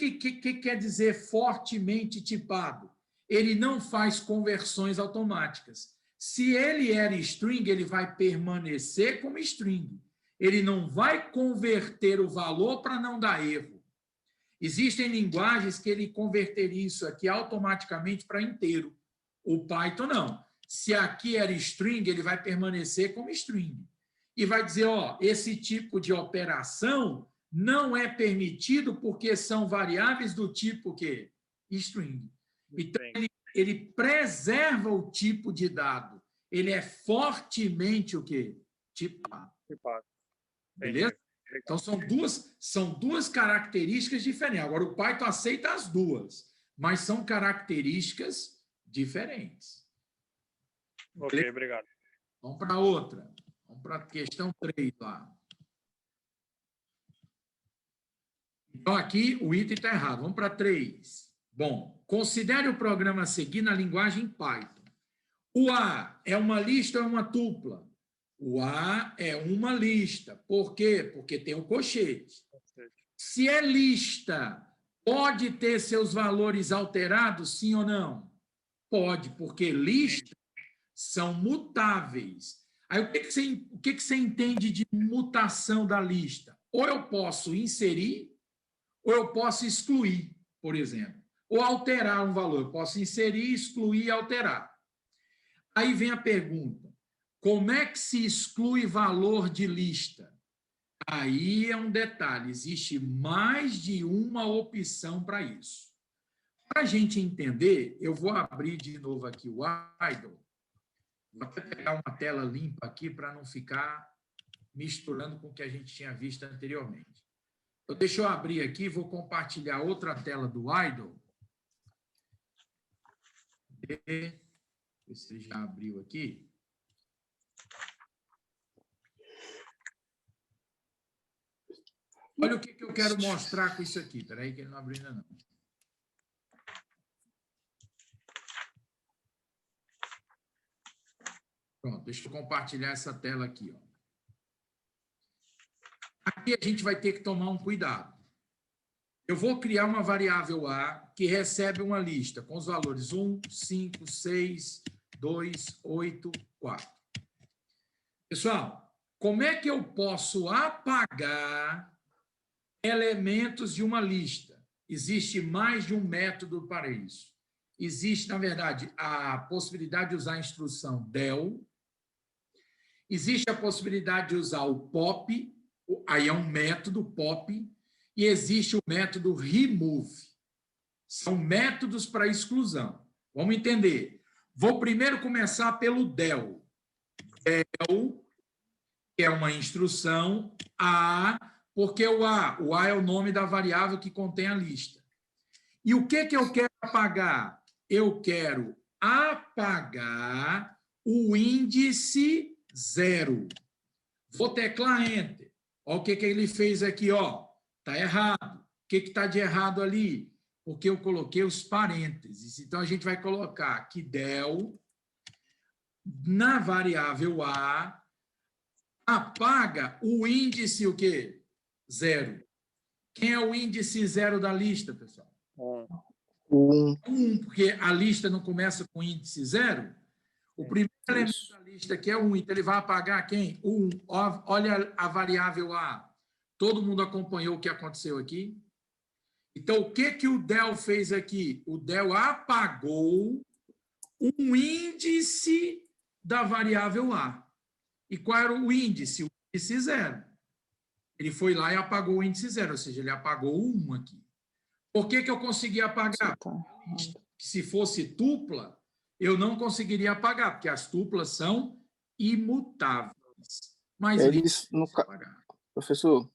quer dizer fortemente tipado? Ele não faz conversões automáticas. Se ele era string, ele vai permanecer como string. Ele não vai converter o valor para não dar erro. Existem linguagens que ele converteria isso aqui automaticamente para inteiro. O Python não. Se aqui era string, ele vai permanecer como string. E vai dizer, esse tipo de operação não é permitido porque são variáveis do tipo quê? String. Então, ele preserva o tipo de dado. Ele é fortemente o quê? Tipado. Beleza? Então, são duas características diferentes. Agora, o Python aceita as duas, mas são características diferentes. Ok, obrigado. Vamos para outra. Vamos para a questão 3 lá. Então, aqui o item está errado. Vamos para 3. Bom, considere o programa a seguir na linguagem Python. O A é uma lista ou é uma tupla? O A é uma lista. Por quê? Porque tem o colchete. Se é lista, pode ter seus valores alterados, sim ou não? Pode, porque listas são mutáveis. Aí, o que você entende de mutação da lista? Ou eu posso inserir, ou eu posso excluir, por exemplo. Ou alterar um valor. Eu posso inserir, excluir e alterar. Aí vem a pergunta. Como é que se exclui valor de lista? Aí é um detalhe, existe mais de uma opção para isso. Para a gente entender, eu vou abrir de novo aqui o Idle. Vou até pegar uma tela limpa aqui para não ficar misturando com o que a gente tinha visto anteriormente. Então, deixa eu abrir aqui, vou compartilhar outra tela do Idle. Ver se ele já abriu aqui. Olha o que eu quero mostrar com isso aqui. Espera aí que ele não abriu ainda não. Pronto, deixa eu compartilhar essa tela aqui. Ó. Aqui a gente vai ter que tomar um cuidado. Eu vou criar uma variável A que recebe uma lista com os valores 1, 5, 6, 2, 8, 4. Pessoal, como é que eu posso apagar elementos de uma lista? Existe mais de um método para isso. Existe, na verdade, a possibilidade de usar a instrução del. Existe a possibilidade de usar o pop, aí é um método pop, e existe o método remove. São métodos para exclusão. Vamos entender. Vou primeiro começar pelo del. Del, que é uma instrução, A, porque o A é o nome da variável que contém a lista. E o que eu quero apagar? Eu quero apagar o índice 0. Vou teclar Enter. Olha o que ele fez aqui, ó. Está errado. O que está de errado ali? Porque eu coloquei os parênteses. Então, a gente vai colocar aqui del, na variável A, apaga o índice o quê? 0. Quem é o índice 0 da lista, pessoal? 1, porque a lista não começa com índice 0. O primeiro elemento da lista que é 1, então ele vai apagar quem? 1. Olha a variável A. Todo mundo acompanhou o que aconteceu aqui? Então, o que o del fez aqui? O del apagou um índice da variável A. E qual era o índice? O índice 0. Ele foi lá e apagou o índice 0, ou seja, ele apagou 1 aqui. Por que eu consegui apagar? Se fosse tupla, eu não conseguiria apagar, porque as tuplas são imutáveis. Mas eles, professor,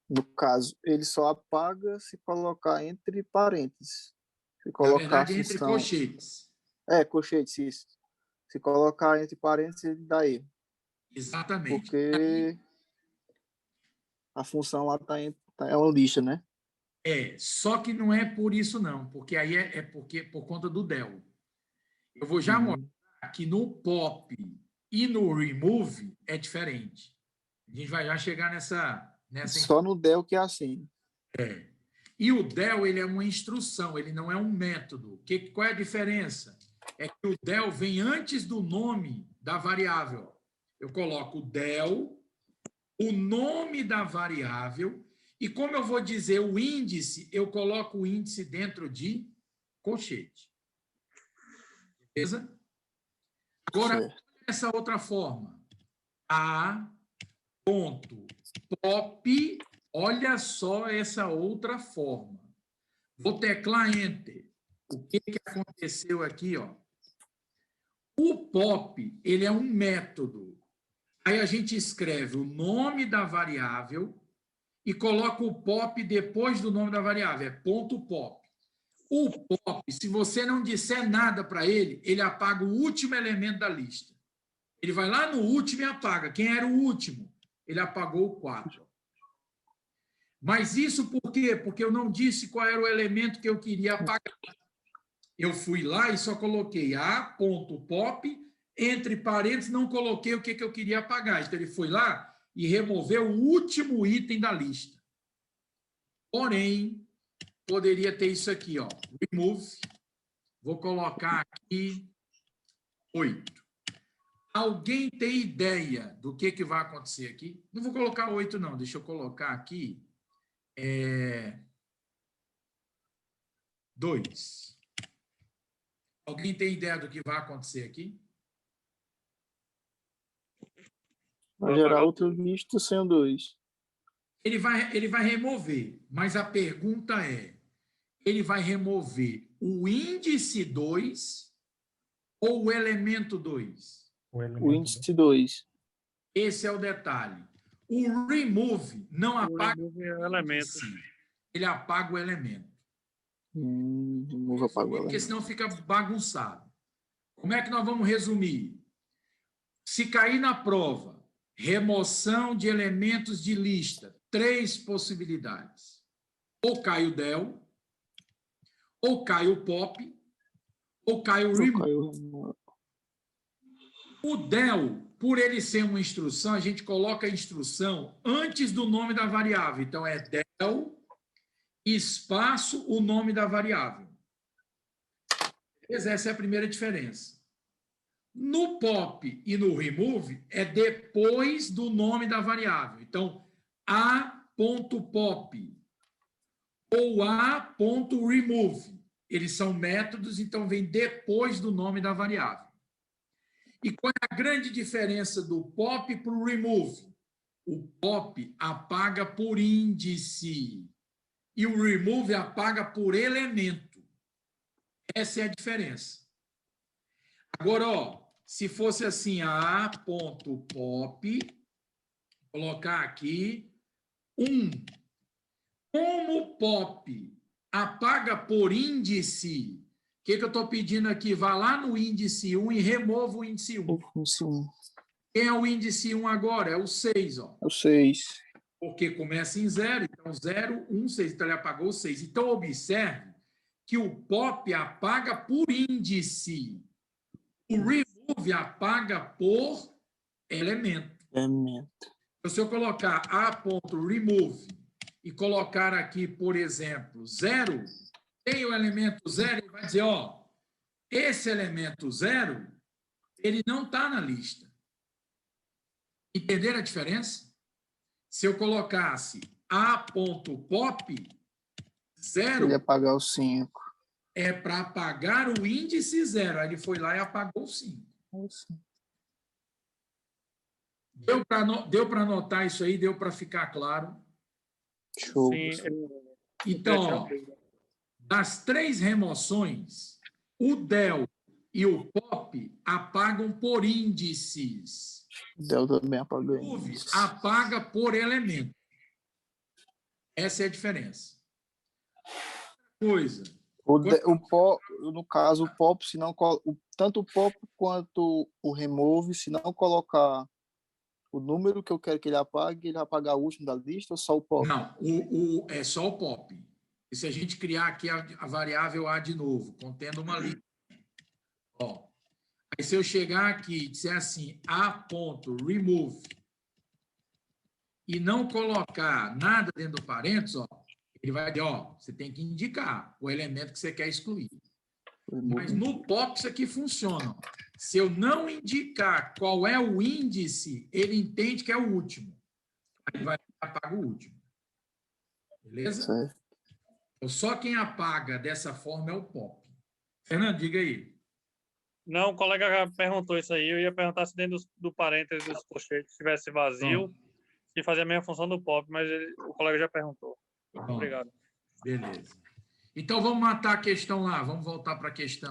no caso, ele só apaga se colocar entre parênteses. Se colocar na verdade, entre colchetes. Colchetes, isso. Se colocar entre parênteses, ele dá erro. Exatamente. Porque a função lá é uma lista, né? Só que não é por isso, não. Porque aí por conta do del. Eu vou já mostrar que no pop e no remove é diferente. A gente vai já chegar nessa Só no del que é assim. E o del, ele é uma instrução, ele não é um método. Qual é a diferença? É que o del vem antes do nome da variável. Eu coloco o del, o nome da variável, e como eu vou dizer o índice, eu coloco o índice dentro de colchete. Beleza? Agora, essa outra forma. A ponto pop, olha só essa outra forma. Vou teclar Enter. O que aconteceu aqui, ó? O pop, ele é um método. Aí a gente escreve o nome da variável e coloca o pop depois do nome da variável. É ponto pop. O pop, se você não disser nada para ele, ele apaga o último elemento da lista. Ele vai lá no último e apaga. Quem era o último? Ele apagou o 4. Mas isso por quê? Porque eu não disse qual era o elemento que eu queria apagar. Eu fui lá e só coloquei A.pop, entre parênteses, não coloquei o que eu queria apagar. Então, ele foi lá e removeu o último item da lista. Porém, poderia ter isso aqui, ó, remove. Vou colocar aqui 8. Alguém tem ideia do que vai acontecer aqui? Não vou colocar 8, não. Deixa eu colocar aqui 2. Alguém tem ideia do que vai acontecer aqui? Vai gerar outra lista sem o 2. Ele vai remover, mas a pergunta é, ele vai remover o índice 2 ou o elemento 2? O índice 2. Esse é o detalhe. O remove não apaga O elemento. ele apaga o elemento. Remove apaga o Porque elemento. senão fica bagunçado. Como é que nós vamos resumir? Se cair na prova, remoção de elementos de lista, 3 possibilidades. Ou cai o del, ou cai o pop, ou cai o remove. O del, por ele ser uma instrução, a gente coloca a instrução antes do nome da variável. Então, é del, espaço, o nome da variável. Essa é a primeira diferença. No pop e no remove, é depois do nome da variável. Então, a.pop ou a.remove. Eles são métodos, então vem depois do nome da variável. E qual é a grande diferença do pop para o remove? O pop apaga por índice e o remove apaga por elemento. Essa é a diferença. Agora, ó, se fosse assim, a.pop, colocar aqui, 1. Como o pop apaga por índice, o que eu estou pedindo aqui? Vá lá no índice 1 e remova o índice 1. Quem é o índice 1 agora? É o 6. Ó. É o 6. Porque começa em 0, então 0, 1, 6. Então ele apagou o 6. Então observe que o pop apaga por índice. O remove apaga por elemento. Então, se eu colocar a.remove e colocar aqui, por exemplo, 0, tem o elemento 0, ele vai dizer, ó, esse elemento 0, ele não está na lista. Entenderam a diferença? Se eu colocasse a.pop, 0... Ele ia apagar o 5. É para apagar o índice 0. Aí ele foi lá e apagou o 5. Deu para anotar isso aí? Deu para ficar claro? Show. Sim. Então, ó, das 3 remoções, o del e o pop apagam por índices. O del também apaga O apaga por elemento. Essa é a diferença. Coisa. No caso, o pop, se não, tanto o pop quanto o remove, se não colocar o número que eu quero que ele apague, ele vai apagar o último da lista ou só o pop? Não, é só o pop. E se a gente criar aqui a variável A de novo, contendo uma lista. Ó, aí se eu chegar aqui e disser assim, a.remove, e não colocar nada dentro do parênteses, ó, ele vai dizer, ó, você tem que indicar o elemento que você quer excluir. Mas no pop isso aqui funciona. Se eu não indicar qual é o índice, ele entende que é o último. Aí vai apagar o último. Beleza? Certo. Então, só quem apaga dessa forma é o pop. Fernando, diga aí. Não, o colega já perguntou isso aí. Eu ia perguntar se dentro do parênteses dos colchetes estivesse vazio, se fazia a mesma função do pop, mas o colega já perguntou. Obrigado. Beleza. Então, vamos matar a questão lá. Vamos voltar para a questão.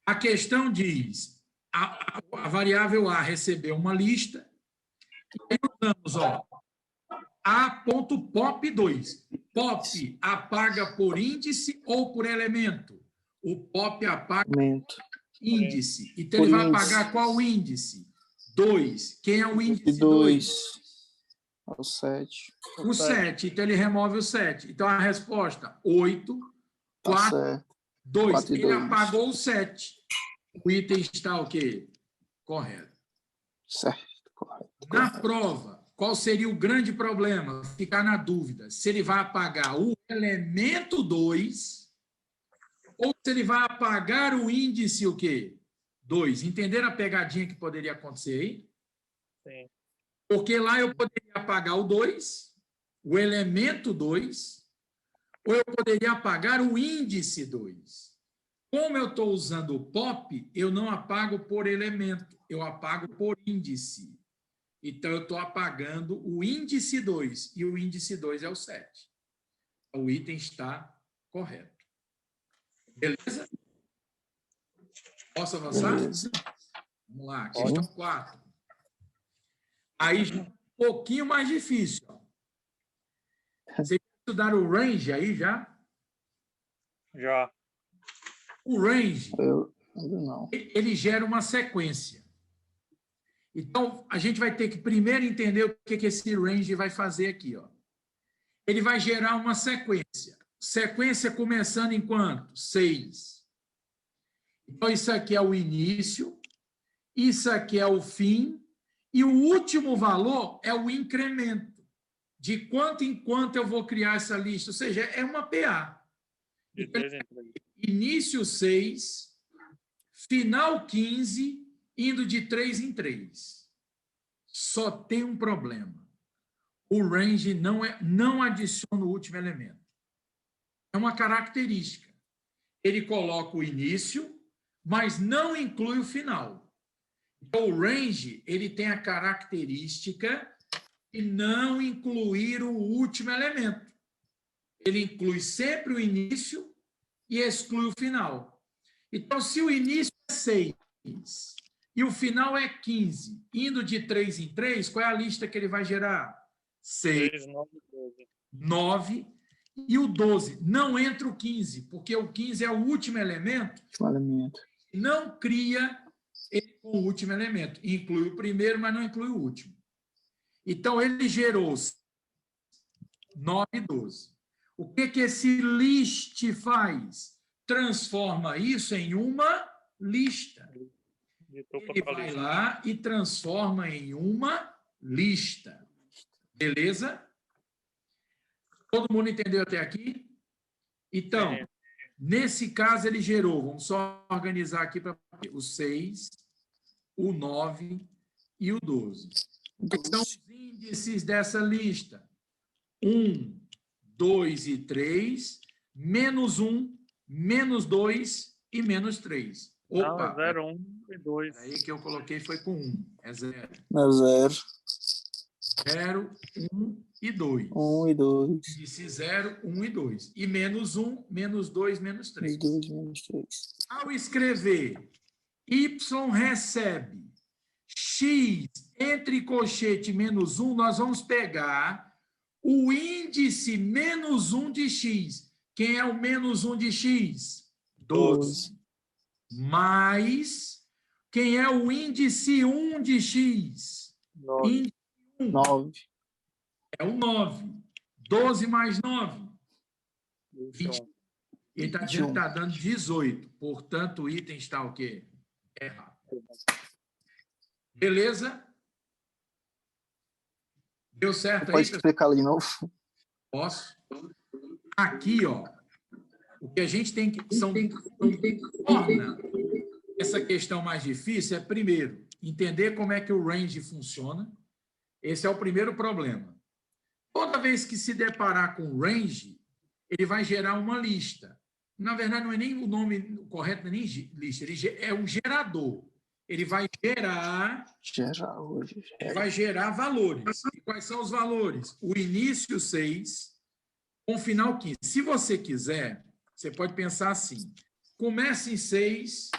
A questão diz, a variável A recebeu uma lista, e aí usamos, ó, a.pop2. Pop apaga por índice ou por elemento? O pop apaga por índice. Então, ele vai apagar qual índice? 2. Quem é o índice 2? O 7. O 7. Então, ele remove o 7. Então, a resposta, 8, 4, 2. Ele apagou o 7. O item está o quê? Correto. Certo, correto. Na prova, qual seria o grande problema? Ficar na dúvida se ele vai apagar o elemento 2 ou se ele vai apagar o índice o quê? 2. Entenderam a pegadinha que poderia acontecer aí? Sim. Porque lá eu poderia apagar o 2, o elemento 2, ou eu poderia apagar o índice 2. Como eu estou usando o POP, eu não apago por elemento, eu apago por índice. Então, eu estou apagando o índice 2, e o índice 2 é o 7. O item está correto. Beleza? Posso avançar? Beleza. Vamos lá, questão 4. Aí, um pouquinho mais difícil. Ó. Vocês estudaram o range aí já? Já. O range, Eu ainda não. ele gera uma sequência. Então, a gente vai ter que primeiro entender o que esse range vai fazer aqui. Ó. Ele vai gerar uma sequência. Sequência começando em quanto? 6. Então, isso aqui é o início, isso aqui é o fim, e o último valor é o incremento. De quanto em quanto eu vou criar essa lista. Ou seja, é uma PA. De 3 em 3. Início 6, final 15, indo de 3 em 3. Só tem um problema. O range não adiciona o último elemento. É uma característica. Ele coloca o início, mas não inclui o final. Então, o range ele tem a característica de não incluir o último elemento. Ele inclui sempre o início e exclui o final. Então, se o início é 6 e o final é 15, indo de 3 em 3, qual é a lista que ele vai gerar? 6, 3, 9, 12. 9 e o 12. Não entra o 15, porque o 15 é o último elemento. Um elemento. Não cria ele com o último elemento. Inclui o primeiro, mas não inclui o último. Então, ele gerou 9 e 12. O que esse list faz? Transforma isso em uma lista. Ele vai lá e transforma em uma lista. Beleza? Todo mundo entendeu até aqui? Então, nesse caso, ele gerou, vamos só organizar aqui para o 6, o 9 e o 12. Quais são os índices dessa lista? 1, 2 e 3, menos 1, menos 2 e menos 3. Opa! Não, 0, 1 e 2. Aí que eu coloquei foi com 1. É 0. É 0. 0, 1 e 2. 1 e 2. Índice 0, 1 e 2. E menos 1, menos 2, menos 3. 2 menos 3. Ao escrever y recebe x entre colchete menos 1, nós vamos pegar o índice menos 1 de x. Quem é o menos 1 de x? 12. Mais quem é o índice 1 de x? 9. Índice 1 9. é o 9. 12 mais 9. 21. Ele está dizendo que está dando 18. Portanto, o item está o quê? Errado. Beleza? Deu certo aí? Pode explicar ali de novo? Posso? Aqui, ó, o que a gente tem que... torna essa questão mais difícil é, primeiro, entender como é que o range funciona. Esse é o primeiro problema. Toda vez que se deparar com range, ele vai gerar uma lista. Na verdade, não é nem o nome correto, não é nem lista, ele é um gerador. Ele vai gerar... Ele vai gerar valores. E quais são os valores? O início 6, com o final 15. Se você quiser, você pode pensar assim, comece em 6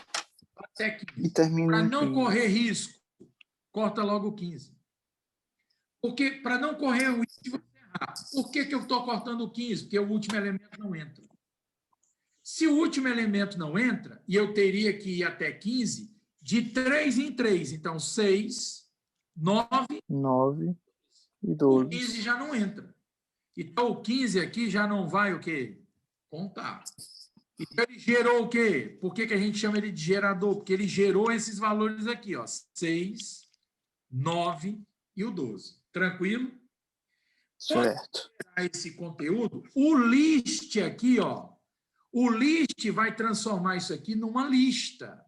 até 15. Para não correr risco, corta logo o 15. Porque, para não correr o risco de você errar, por que eu estou cortando o 15? Porque o último elemento não entra. Se o último elemento não entra, e eu teria que ir até 15, de 3 em 3, então 6, 9 e 12. O 15 já não entra. Então, o 15 aqui já não vai o quê? Contar. Então, ele gerou o quê? Por que a gente chama ele de gerador? Porque ele gerou esses valores aqui, ó, 6, 9 e o 12. Tranquilo? Certo. Para esse conteúdo, o list aqui, ó, o list vai transformar isso aqui numa lista.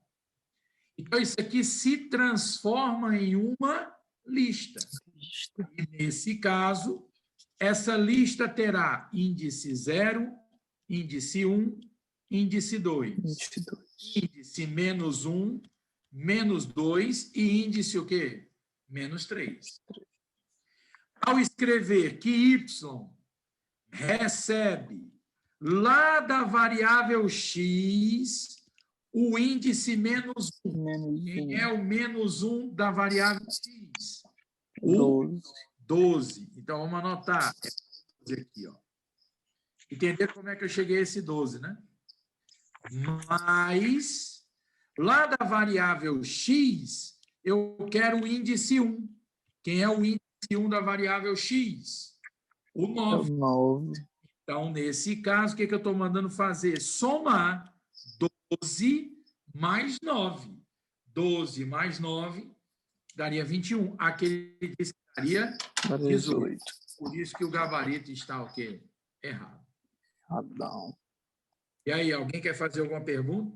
Então, isso aqui se transforma em uma lista. E, nesse caso, essa lista terá índice 0, índice 1, índice 2. Índice menos 1, menos 2 e índice o quê? Menos 3. Ao escrever que y recebe lá da variável x o índice menos 1. Quem é o menos 1 da variável x? O 12. Então, vamos anotar. Aqui, ó. Entender como é que eu cheguei a esse 12, né? Mas, lá da variável x, eu quero o índice 1. Quem é o índice 1 da variável x? O 9. Então, nesse caso, o que eu estou mandando fazer? Somar 12 mais 9. 12 mais 9 daria 21. Aquele disse que daria 18. Por isso que o gabarito está o quê? Errado. Erradão. E aí, alguém quer fazer alguma pergunta?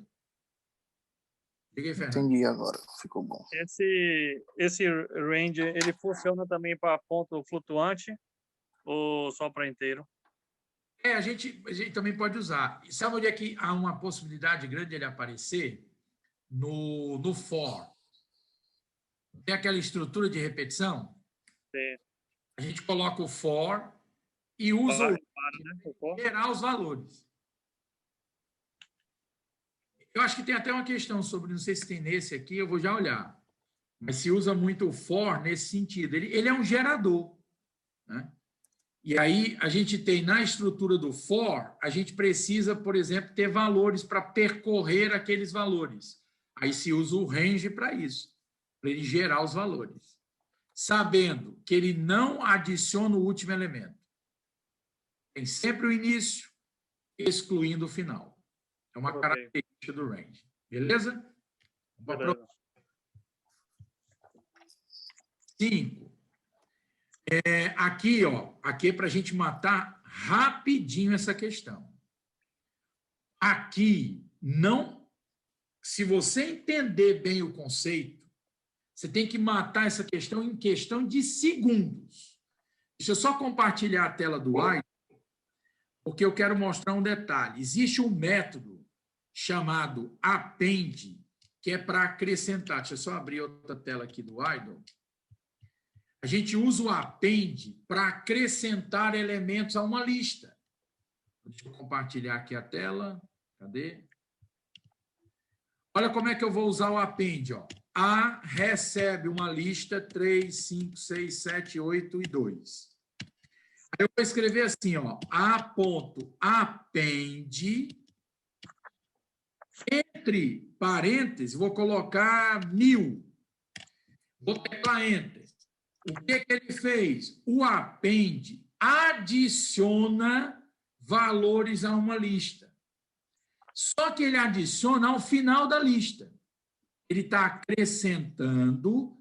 Diga aí, Fernando. Entendi agora, ficou bom. Esse range, ele funciona também para ponto flutuante ou só para inteiro? A gente também pode usar. Sabe onde é que há uma possibilidade grande de ele aparecer? No for. Tem aquela estrutura de repetição? Sim. A gente coloca o for e usa gerar os valores. Eu acho que tem até uma questão sobre, não sei se tem nesse aqui, eu vou já olhar. Mas se usa muito o for nesse sentido. Ele é um gerador, né? E aí, a gente tem na estrutura do for, a gente precisa, por exemplo, ter valores para percorrer aqueles valores. Aí se usa o range para isso, para ele gerar os valores. Sabendo que ele não adiciona o último elemento. Tem sempre o início, excluindo o final. É uma característica do range. Beleza? Beleza. 5. Aqui, ó, aqui é para a gente matar rapidinho essa questão. Aqui, não... Se você entender bem o conceito, você tem que matar essa questão em questão de segundos. Deixa eu só compartilhar a tela do Aiden, porque eu quero mostrar um detalhe. Existe um método chamado append, que é para acrescentar. Deixa eu só abrir outra tela aqui do Aiden. A gente usa o append para acrescentar elementos a uma lista. Deixa eu compartilhar aqui a tela. Cadê? Olha como é que eu vou usar o append. Ó. A recebe uma lista 3, 5, 6, 7, 8 e 2. Aí eu vou escrever assim, ó, A.append, entre parênteses, vou colocar 1000. Vou teclar Enter. O que ele fez? O append adiciona valores a uma lista. Só que ele adiciona ao final da lista. Ele está acrescentando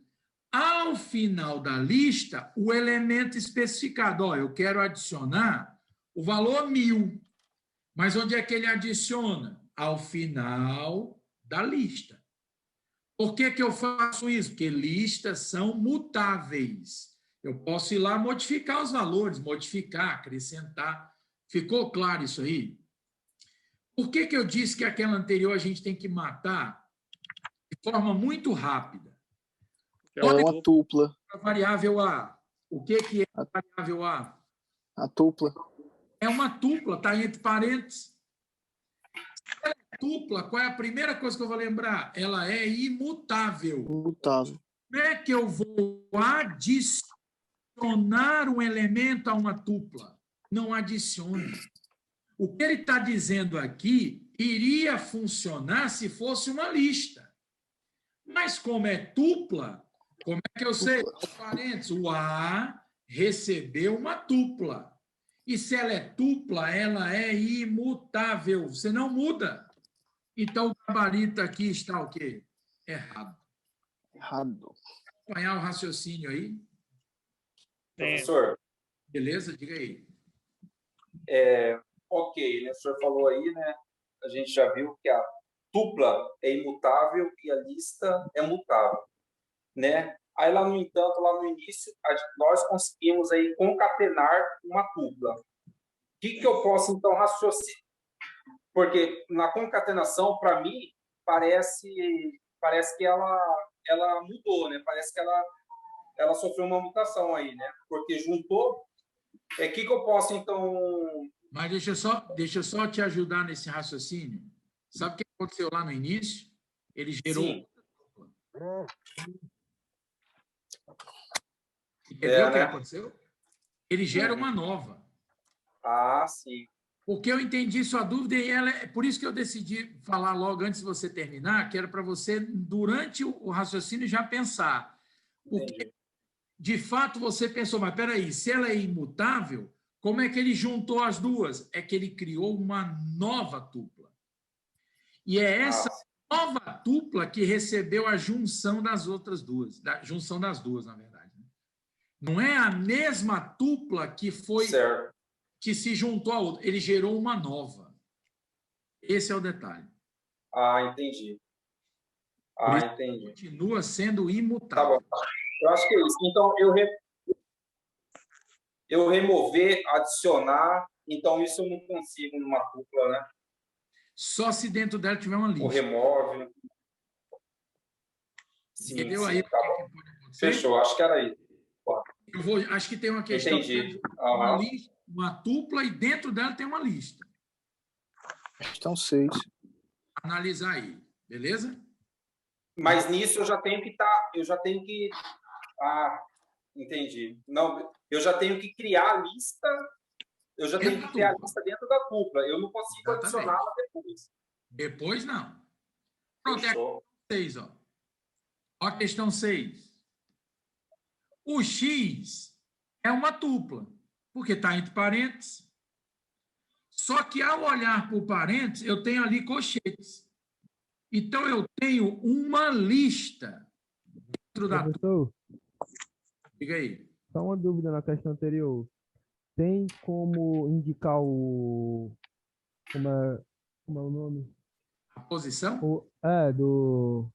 ao final da lista o elemento especificado. Ó, eu quero adicionar o valor 1000. Mas onde é que ele adiciona? Ao final da lista. Por que eu faço isso? Porque listas são mutáveis. Eu posso ir lá modificar os valores, modificar, acrescentar. Ficou claro isso aí? Por que eu disse que aquela anterior a gente tem que matar de forma muito rápida? É uma tupla. A variável A. O que é a variável A? A tupla. É uma tupla, está entre parênteses. Se ela é tupla, qual é a primeira coisa que eu vou lembrar? Ela é imutável. Imutável. Como é que eu vou adicionar um elemento a uma tupla? Não adicione. O que ele está dizendo aqui iria funcionar se fosse uma lista. Mas como é tupla, como é que eu sei? Parênteses, o A recebeu uma tupla. E se ela é tupla, ela é imutável. Você não muda. Então, o gabarito aqui está o quê? Errado. Errado. Acompanhar o raciocínio aí? Professor. Beleza? Diga aí. Ok, né? O senhor falou aí, né? A gente já viu que a tupla é imutável e a lista é mutável, né? Aí, lá no entanto, lá no início, nós conseguimos aí concatenar uma tupla. O que eu posso, então, raciocinar? Porque na concatenação, para mim, parece que ela mudou, né? Parece que ela sofreu uma mutação aí, né? Porque juntou. Que eu posso, então... Mas deixa eu só te ajudar nesse raciocínio. Sabe o que aconteceu lá no início? Ele gerou... Sim. Entendeu o que aconteceu? Ele gera uma nova. Ah, sim. Porque eu entendi sua dúvida e por isso que eu decidi falar logo antes de você terminar, que era para você, durante o raciocínio, já pensar. Porque, de fato, você pensou, mas peraí, se ela é imutável, como é que ele juntou as duas? É que ele criou uma nova tupla. E é essa nova tupla que recebeu a junção das outras duas, da junção das duas, na verdade. Não é a mesma tupla que foi... Certo. Que se juntou a outra. Ele gerou uma nova. Esse é o detalhe. Ah, entendi. Entendi. Continua sendo imutável. Tá bom. Eu acho que é isso. Então, eu remover, adicionar, então isso eu não consigo numa tupla, né? Só se dentro dela tiver uma lista. O remove. Sim, entendeu sim, aí? tá bom. Fechou, acho que era isso. Acho que tem uma questão. Entendi. Uma lista, uma tupla, e dentro dela tem uma lista. Questão 6. Analisar aí, beleza? Mas nisso eu já tenho que entendi. Não, eu já tenho que criar a lista. Eu já tenho que criar a lista dentro da tupla. Eu não consigo adicioná-la depois. Depois, não. Pronto, é a questão 6, ó. Ó a questão 6. O X é uma tupla, porque está entre parênteses. Só que, ao olhar por parênteses, eu tenho ali colchetes. Então, eu tenho uma lista dentro da tupla. Diga aí. Só uma dúvida na questão anterior. Tem como indicar o... Como é o nome? A posição? Do...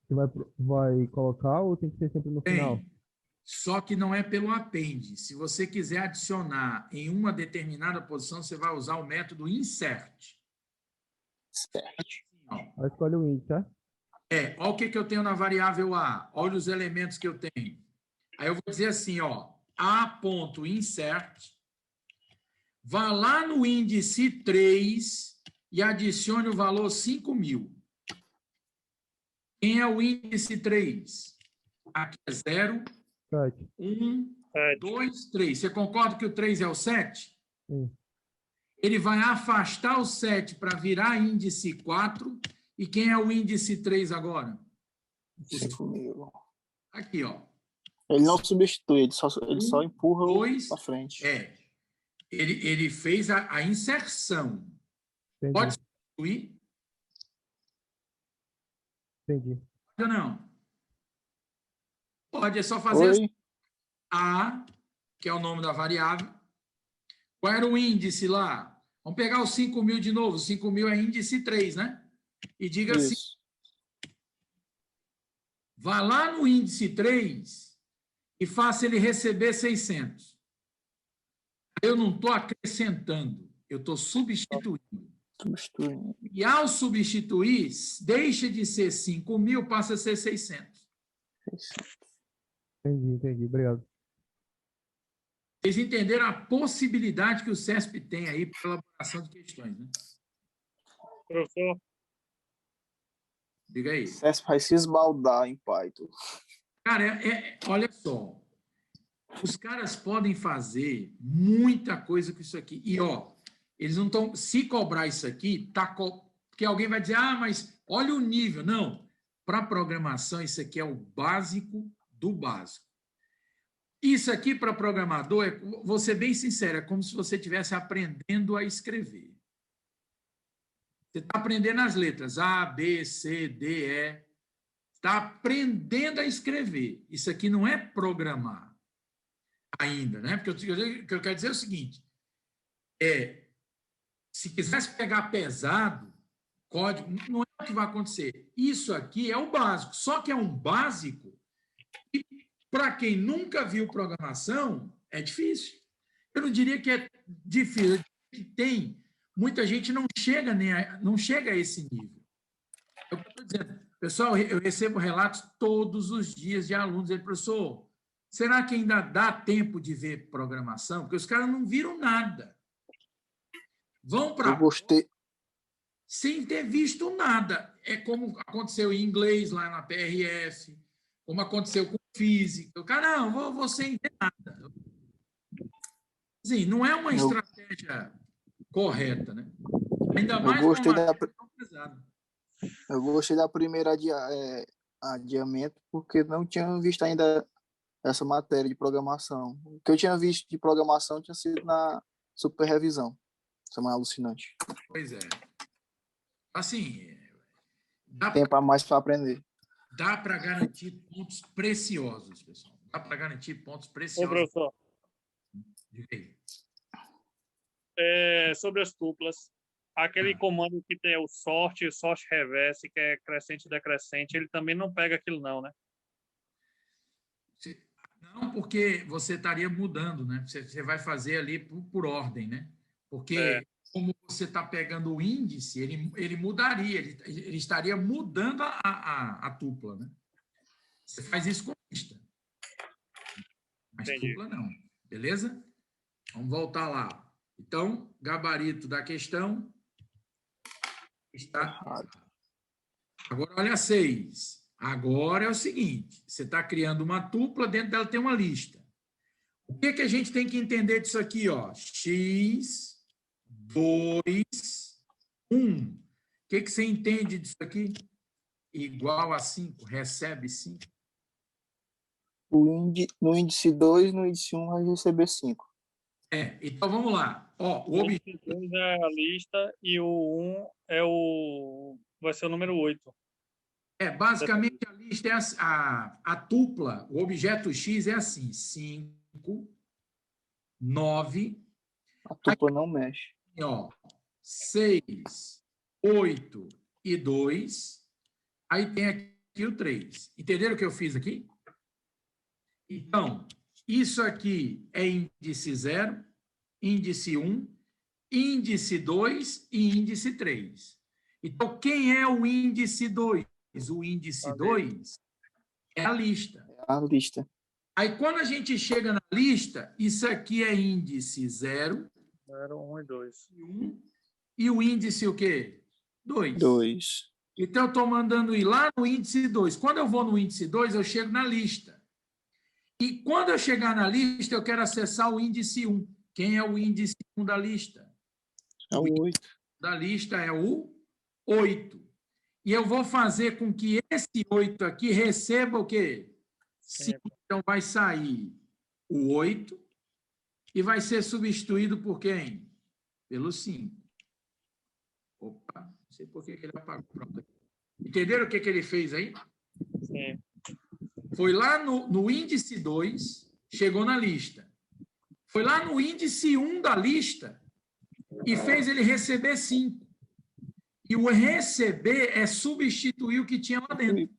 Que vai colocar ou tem que ser sempre no final? Só que não é pelo append. Se você quiser adicionar em uma determinada posição, você vai usar o método insert. Aí escolhe o índice, tá? Olha o que eu tenho na variável A. Olha os elementos que eu tenho. Aí eu vou dizer assim, ó, A.insert, vá lá no índice 3 e adicione o valor 5.000. Quem é o índice 3? Aqui é 0, 1, 2, 3. Você concorda que o 3 é o 7? Sim. Ele vai afastar o 7 para virar índice 4. E quem é o índice 3 agora? 5.000. Aqui, ó. Ele não substitui, ele só empurra para frente. Ele fez a inserção. Entendi. Pode substituir? Entendi. Ou não? Pode, é só fazer assim. A, que é o nome da variável. Qual era o índice lá? Vamos pegar os 5.000 de novo. 5.000 é índice 3, né? E diga assim. Vá lá no índice 3 e faça ele receber 600. Eu não estou acrescentando, eu estou substituindo. E ao substituir, deixa de ser 5.000, passa a ser 600. Entendi. Obrigado. Vocês entenderam a possibilidade que o CESP tem aí para elaboração de questões, né? Professor? Diga aí. O CESP vai se esbaldar em Python. Cara, olha só. Os caras podem fazer muita coisa com isso aqui. E, ó, eles não estão... Se cobrar isso aqui, porque alguém vai dizer, mas olha o nível. Não. Para programação, isso aqui é o básico do básico. Isso aqui, para programador, vou ser bem sincero, é como se você estivesse aprendendo a escrever. Você está aprendendo as letras A, B, C, D, E. Está aprendendo a escrever. Isso aqui não é programar ainda, né? Porque o que eu quero dizer é o seguinte, se quisesse pegar pesado, código, não é o que vai acontecer. Isso aqui é o básico, só que é um básico que, para quem nunca viu programação, é difícil. Eu não diria que é difícil, eu diria que tem muita gente não chega a esse nível. É o que eu estou dizendo. Pessoal, eu recebo relatos todos os dias de alunos. Ele, professor, será que ainda dá tempo de ver programação? Porque os caras não viram nada. Vão para... Eu gostei. Sem ter visto nada. É como aconteceu em inglês lá na PRF, como aconteceu com física. O cara, não, vou sem entender nada. Assim, não é uma estratégia correta, né? Ainda mais eu gostei da pesada. Eu gostei da primeira adiamento, porque não tinha visto ainda essa matéria de programação. O que eu tinha visto de programação tinha sido na superrevisão. Isso é mais alucinante. Pois é. Assim, tempo a mais para aprender. Dá para garantir pontos preciosos, pessoal. Dá para garantir pontos preciosos. Ô, professor. Diga aí. Sobre as tuplas, aquele comando que tem o sort reverse, que é crescente e decrescente, ele também não pega aquilo não, né? Não, porque você estaria mudando, né? Você vai fazer ali por ordem, né? Porque como você está pegando o índice, ele mudaria, ele estaria mudando a tupla, né? Você faz isso com lista. Mas Entendi. Tupla não. Beleza? Vamos voltar lá. Então, gabarito da questão está... Agora, olha 6. Agora é o seguinte, você está criando uma tupla, dentro dela tem uma lista. O que a gente tem que entender disso aqui? Ó? X, 2, 1. O que você entende disso aqui? Igual a 5, recebe 5. No índice 2, no índice 1 vai receber 5. Então vamos lá. Ó, o objetivo 2 é a lista e o 1 vai ser o número 8. Basicamente a lista é a tupla, o objeto X é assim, 5, 9. A tupla não mexe. Ó, 6, 8 e 2. Aí tem aqui o 3. Entenderam o que eu fiz aqui? Então, isso aqui é índice 0, índice 1, índice 2 e índice 3. Então, quem é o índice 2? O índice 2 é a lista. A lista. Aí, quando a gente chega na lista, isso aqui é índice 0, 1 e 2. 1, e o índice o quê? 2. 2. Então, eu estou mandando ir lá no índice 2. Quando eu vou no índice 2, eu chego na lista. E quando eu chegar na lista, eu quero acessar o índice 1. Quem é o índice 1 da lista? É o 8. Da lista é o 8. E eu vou fazer com que esse 8 aqui receba o quê? 5. Então, vai sair o 8 e vai ser substituído por quem? Pelo 5. Opa, não sei por que ele apagou. Pronto. Entenderam o que ele fez aí? Sim. Foi lá no índice 2, chegou na lista. Foi lá no índice 1 da lista e fez ele receber 5. E o receber é substituir o que tinha lá dentro.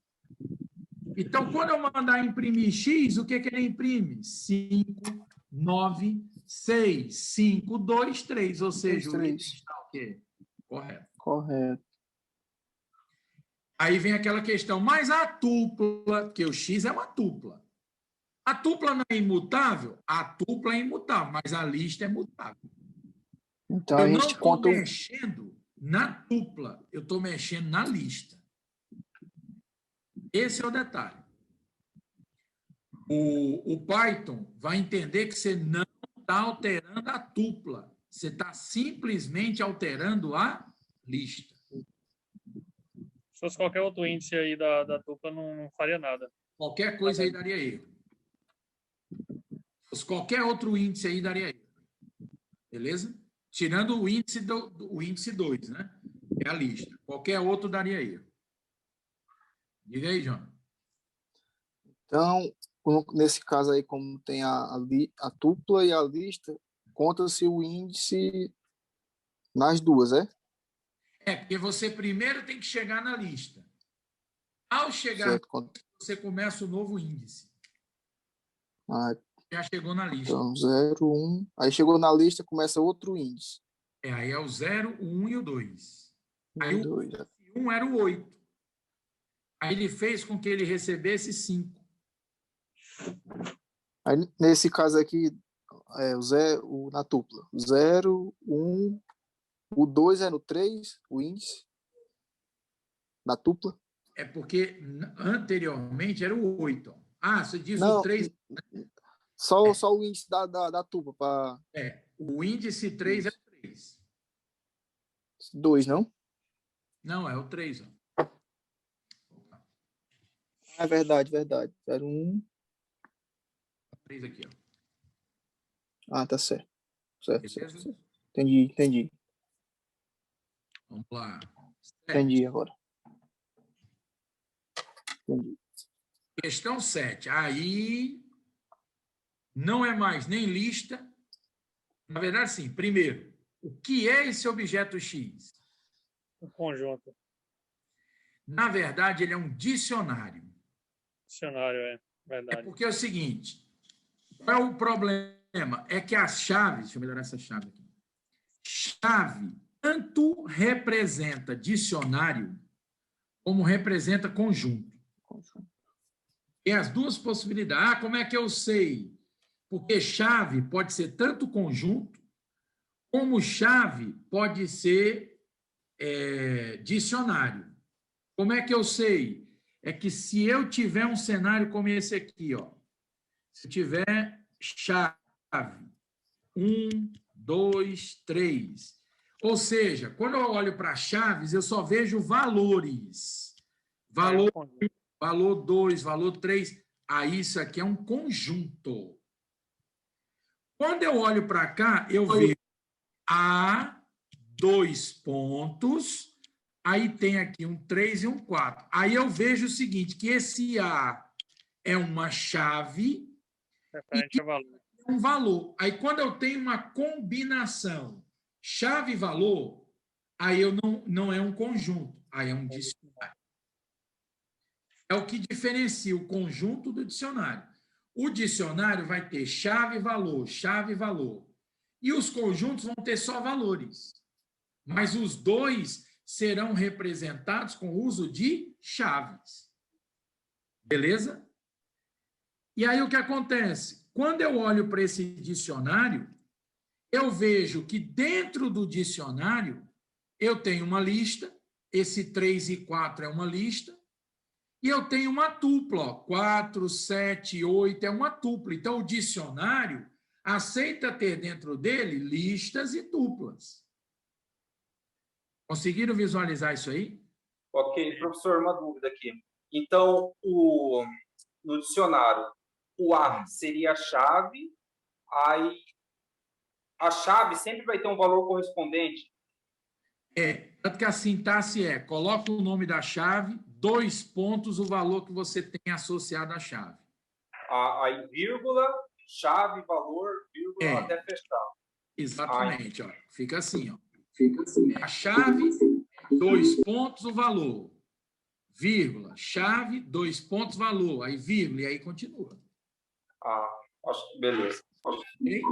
Então, quando eu mandar imprimir X, o que ele imprime? 5, 9, 6, 5, 2, 3. Ou seja, o índice está o quê? Correto. Correto. Aí vem aquela questão, mas a tupla, porque o X é uma tupla. A tupla não é imutável? A tupla é imutável, mas a lista é mutável. Então, eu não estou mexendo na tupla, eu estou mexendo na lista. Esse é o detalhe. O Python vai entender que você não está alterando a tupla, você está simplesmente alterando a lista. Se fosse qualquer outro índice aí da tupla, não faria nada. Qualquer coisa aí daria erro. Se fosse qualquer outro índice aí daria erro. Beleza? Tirando o índice 2, né? É a lista. Qualquer outro daria erro. Diga aí, João. Então, nesse caso aí, como tem a tupla e a lista, conta-se o índice nas duas, é? Porque você primeiro tem que chegar na lista. Ao chegar, certo. Você começa o novo índice. Ah, já chegou na lista. Então, 0, 1. Aí chegou na lista, começa outro índice. Aí é o 0, o 1 e o 2. Aí o 2. 1 era o 8. Aí ele fez com que ele recebesse 5. Aí, nesse caso aqui, na tupla. 0, 1, o 2 é no 3, o índice, na tupla. É porque anteriormente era o 8. Ah, você diz Não, o 3. só o índice da tupla, para O índice 3 é o 3. 2, não? Não, é o 3. É verdade. 0, 1. 3 aqui, ó. Ah, tá certo. Beleza? Certo. Entendi. Vamos lá. Entendi agora. Entendi. Questão 7. Aí não é mais nem lista. Na verdade, sim. Primeiro, o que é esse objeto X? Um conjunto. Na verdade, ele é um dicionário. Dicionário, É verdade. porque é o seguinte, qual é o problema? É que as chaves, deixa eu melhorar essa chave aqui. Chave tanto representa dicionário como representa conjunto. E as duas possibilidades. Ah, como é que eu sei? Porque chave pode ser tanto conjunto, como chave pode ser dicionário. Como é que eu sei? É que se eu tiver um cenário como esse aqui, ó, se eu tiver chave 1, 2, 3, ou seja, quando eu olho para chaves, eu só vejo valores. Valor 1, valor 2, valor 3. Aí isso aqui é um conjunto. Quando eu olho para cá, eu vejo A, 2 pontos, aí tem aqui um 3 e um 4. Aí eu vejo o seguinte, que esse A é uma chave Referente a valor. e um valor. Aí quando eu tenho uma combinação chave e valor, aí eu não é um conjunto, aí é um dicionário. É o que diferencia o conjunto do dicionário. O dicionário vai ter chave e valor, chave e valor. E os conjuntos vão ter só valores. Mas os dois serão representados com o uso de chaves. Beleza? E aí o que acontece? Quando eu olho para esse dicionário, eu vejo que dentro do dicionário eu tenho uma lista, esse 3 e 4 é uma lista, e eu tenho uma tupla, ó, 4, 7, 8 é uma tupla. Então o dicionário aceita ter dentro dele listas e tuplas. Conseguiram visualizar isso aí? Ok, professor, uma dúvida aqui. Então, no dicionário, o A seria a chave, aí a chave sempre vai ter um valor correspondente. Tanto que a sintaxe coloca o nome da chave, 2 pontos, o valor que você tem associado à chave. Aí, vírgula, chave, valor, vírgula, até fechar. Exatamente, ó. Fica assim, ó. A chave, 2 pontos, o valor. Vírgula, chave, 2 pontos, valor. Aí, vírgula, e aí continua. Acho que beleza. Okay?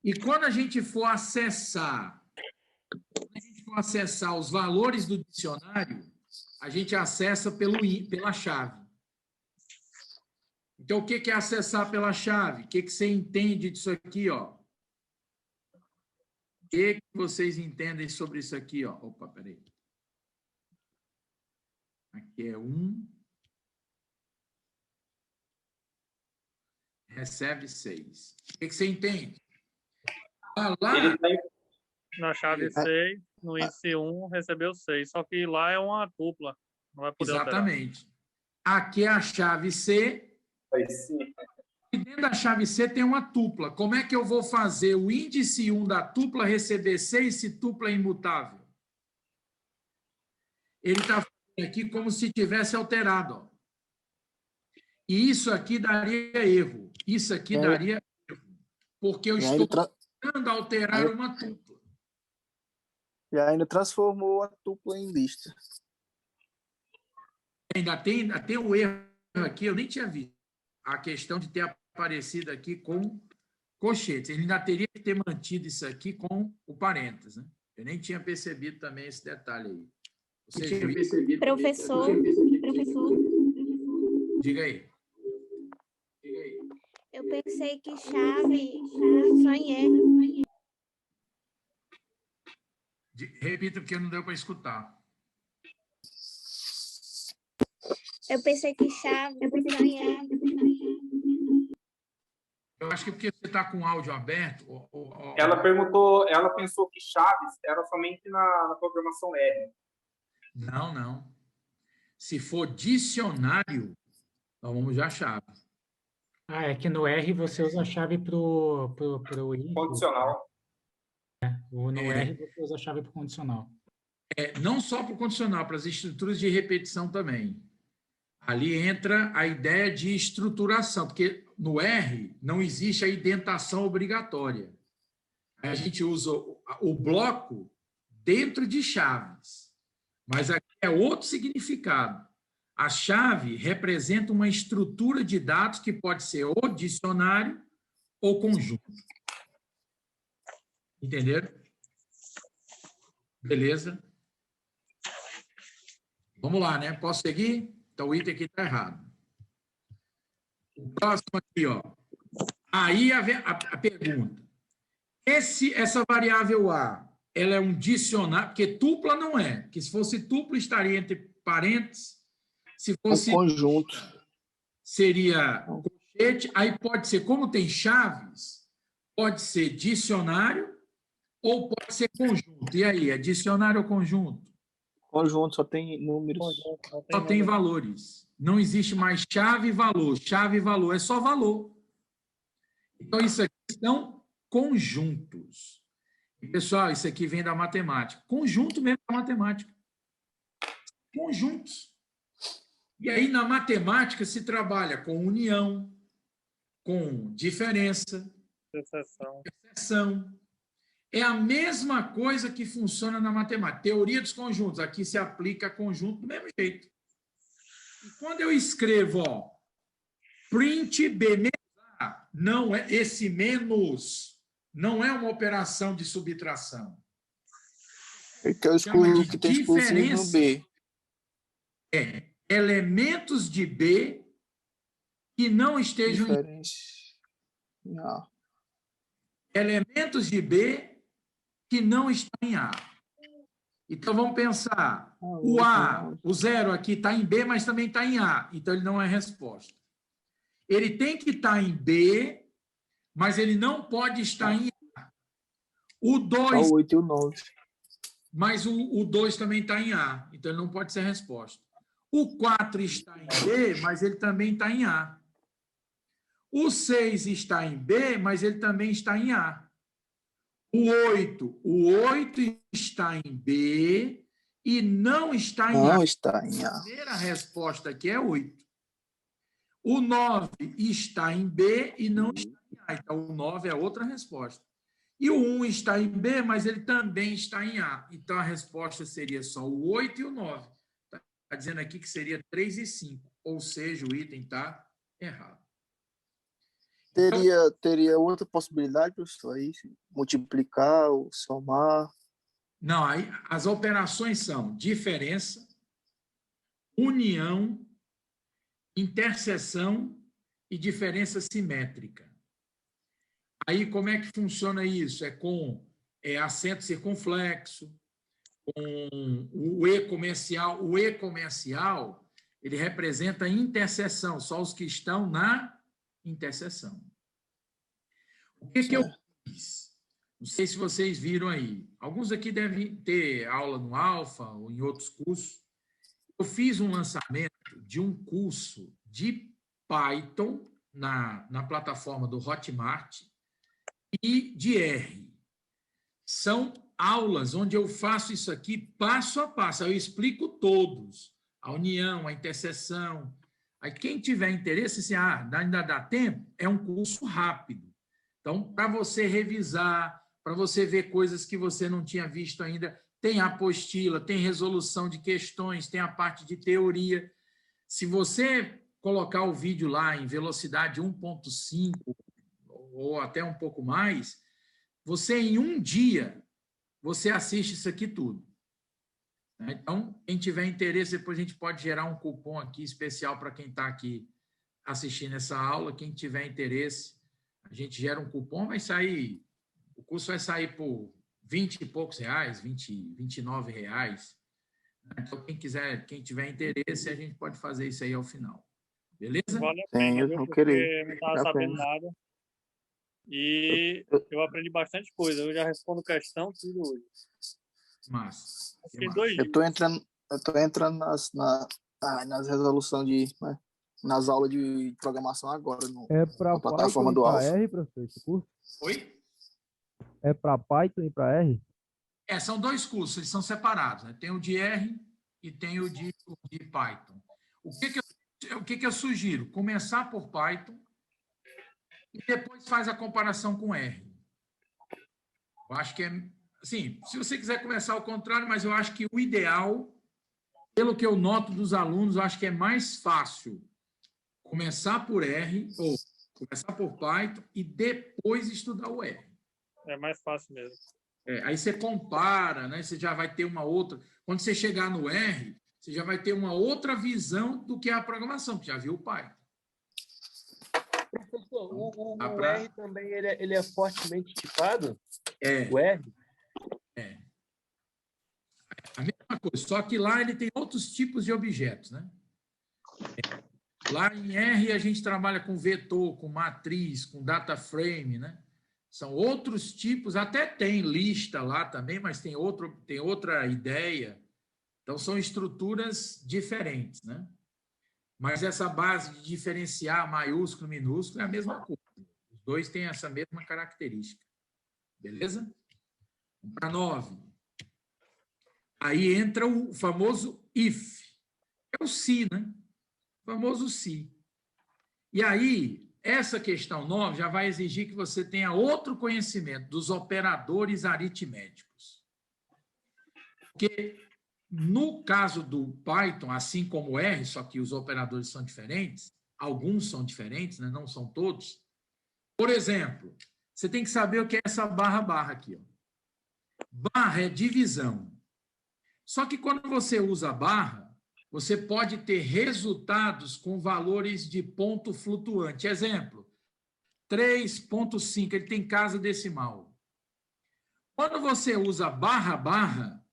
E quando a gente for acessar os valores do dicionário, a gente acessa pela chave. Então, o que é acessar pela chave? O que você entende disso aqui, ó? O que vocês entendem sobre isso aqui, ó? Opa, peraí. Aqui é 1. Recebe 6. O que você entende? Lá, na chave 6, no índice 1, recebeu 6. Só que lá é uma dupla. Não vai poder exatamente. alterar. Aqui é a chave C. E dentro da chave C tem uma tupla. Como é que eu vou fazer o índice 1 da tupla receber 6 se tupla é imutável? Ele está fazendo aqui como se tivesse alterado. Ó. E isso aqui daria erro. Isso aqui daria erro. Porque eu estou tentando alterar uma tupla. E ainda transformou a tupla em lista. Ainda tem um erro aqui, eu nem tinha visto. A questão de ter aparecido aqui com colchetes. Ele ainda teria que ter mantido isso aqui com o parênteses, né? Eu nem tinha percebido também esse detalhe aí. Você tinha percebido? Professor, Diga aí. eu pensei que chave só em R. Repita, porque não deu para escutar. Eu pensei que chave só em R. Eu acho que porque você está com o áudio aberto. Ela pensou que chaves era somente na programação R. Não, não. Se for dicionário, nós vamos usar chave. Ah, é que no R você usa a chave pro Condicional. No R você usa a chave para o condicional. Não só para o condicional, para as estruturas de repetição também. Ali entra a ideia de estruturação, porque no R não existe a indentação obrigatória. A gente usa o bloco dentro de chaves, mas aqui é outro significado. A chave representa uma estrutura de dados que pode ser ou dicionário ou conjunto. Entenderam? Beleza? Vamos lá, né? Posso seguir? Então, o item aqui está errado. O próximo aqui, ó. Aí a pergunta. Essa variável A, ela é um dicionário, porque tupla não é. Porque se fosse tupla, estaria entre parênteses. Se fosse conjunto, seria colchete. Aí pode ser, como tem chaves, pode ser dicionário ou pode ser conjunto. E aí, é dicionário ou conjunto? Conjunto, só tem números. Só tem valores. Não existe mais chave e valor. Chave e valor é só valor. Então, isso aqui são conjuntos. E, pessoal, isso aqui vem da matemática. Conjunto mesmo da matemática. Conjuntos. E aí, na matemática, se trabalha com união, com diferença, exceção. É a mesma coisa que funciona na matemática. Teoria dos conjuntos. Aqui se aplica a conjunto do mesmo jeito. E quando eu escrevo, ó, print B menos A, não é, esse menos não é uma operação de subtração. É que eu excluo que tem exclusivo no B. É elementos de B que não estejam em A. Elementos de B que não estão em A. Então, vamos pensar. O A, o 0 aqui está em B, mas também está em A. Então, ele não é resposta. Ele tem que estar em B, mas ele não pode estar em A. O 2... O 8 e o 9. Mas o 2 também está em A. Então, ele não pode ser resposta. O 4 está em B, mas ele também está em A. O 6 está em B, mas ele também está em A. O 8 está em B e não está em A. Não está em A. A primeira resposta aqui é 8. O 9 está em B e não está em A. Então, o 9 é outra resposta. E o 1 está em B, mas ele também está em A. Então, a resposta seria só o 8 e o 9. Está dizendo aqui que seria 3 e 5. Ou seja, o item está errado. Teria outra possibilidade, professor, aí? Multiplicar ou somar? Não, aí as operações são diferença, união, interseção e diferença simétrica. Aí, como é que funciona isso? É com acento circunflexo, com o E comercial. O E comercial, ele representa interseção, só os que estão na interseção. O que eu fiz? Não sei se vocês viram aí. Alguns aqui devem ter aula no Alfa ou em outros cursos. Eu fiz um lançamento de um curso de Python na plataforma do Hotmart e de R. São aulas onde eu faço isso aqui passo a passo. Eu explico todos. A união, a interseção. Aí, quem tiver interesse, assim, ainda dá tempo, é um curso rápido. Então, para você revisar, para você ver coisas que você não tinha visto ainda, tem apostila, tem resolução de questões, tem a parte de teoria. Se você colocar o vídeo lá em velocidade 1.5 ou até um pouco mais, você em um dia, você assiste isso aqui tudo. Então, quem tiver interesse, depois a gente pode gerar um cupom aqui especial para quem está aqui assistindo essa aula. Quem tiver interesse, a gente gera um cupom, vai sair, o curso vai sair por 20 e poucos reais, 29 reais. Então, quem tiver interesse, a gente pode fazer isso aí ao final. Beleza? Vale a Sim, pena, eu viu? queria. Porque não estava sabendo nada. E eu aprendi bastante coisa. Eu já respondo questão tudo hoje. Massa. Fiquei 2 dias. Eu tô entrando nas resoluções de... nas aulas de programação agora, É para na plataforma Python do e para Alpha. R, professor, esse curso? Oi? É para Python e para R? São 2 cursos, eles são separados, né? Tem o de R e tem o de Python. O que eu sugiro? Começar por Python e depois faz a comparação com R. Eu acho que assim, se você quiser começar ao contrário, mas eu acho que o ideal, pelo que eu noto dos alunos, eu acho que é mais fácil começar por R, ou começar por Python e depois estudar o R. É mais fácil mesmo. Aí você compara, né? Você já vai ter uma outra... Quando você chegar no R, você já vai ter uma outra visão do que é a programação, que já viu o Python. Professor, o R também ele é fortemente tipado? O R? A mesma coisa, só que lá ele tem outros tipos de objetos, né? Lá em R a gente trabalha com vetor, com matriz, com data frame, né? São outros tipos, até tem lista lá também, mas tem outra ideia. Então, são estruturas diferentes, né? Mas essa base de diferenciar maiúsculo e minúsculo é a mesma coisa. Os dois têm essa mesma característica. Beleza? Para 9. Aí entra o famoso if. É o se, né? O famoso se. E aí, essa questão 9 já vai exigir que você tenha outro conhecimento dos operadores aritméticos. Porque, no caso do Python, assim como o R, só que os operadores são diferentes, alguns são diferentes, né? Não são todos. Por exemplo, você tem que saber o que é essa barra aqui. Ó. Barra é divisão. Só que quando você usa barra, você pode ter resultados com valores de ponto flutuante. Exemplo, 3,5, ele tem casa decimal. Quando você usa barra,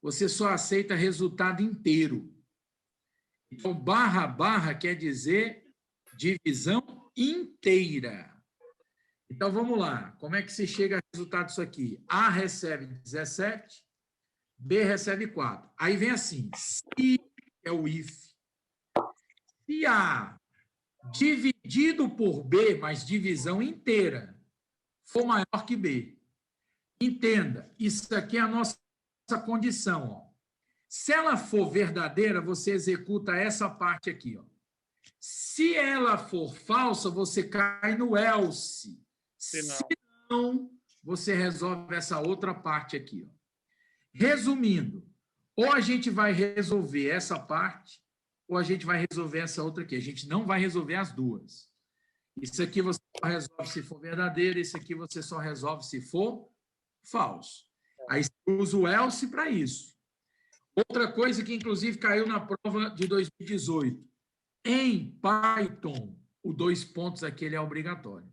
você só aceita resultado inteiro. Então, barra quer dizer divisão inteira. Então, vamos lá. Como é que se chega a resultado disso aqui? A recebe 17, B recebe 4. Aí vem assim, se é o if. Se A dividido por B, mas divisão inteira, for maior que B. Entenda, isso aqui é a nossa condição. Ó. Se ela for verdadeira, você executa essa parte aqui. Ó. Se ela for falsa, você cai no else. Se não, você resolve essa outra parte aqui. Ó. Resumindo, ou a gente vai resolver essa parte, ou a gente vai resolver essa outra aqui. A gente não vai resolver as duas. Isso aqui você só resolve se for verdadeiro, isso aqui você só resolve se for falso. Aí você usa o else para isso. Outra coisa que, inclusive, caiu na prova de 2018. Em Python, o 2 pontos aqui ele é obrigatório.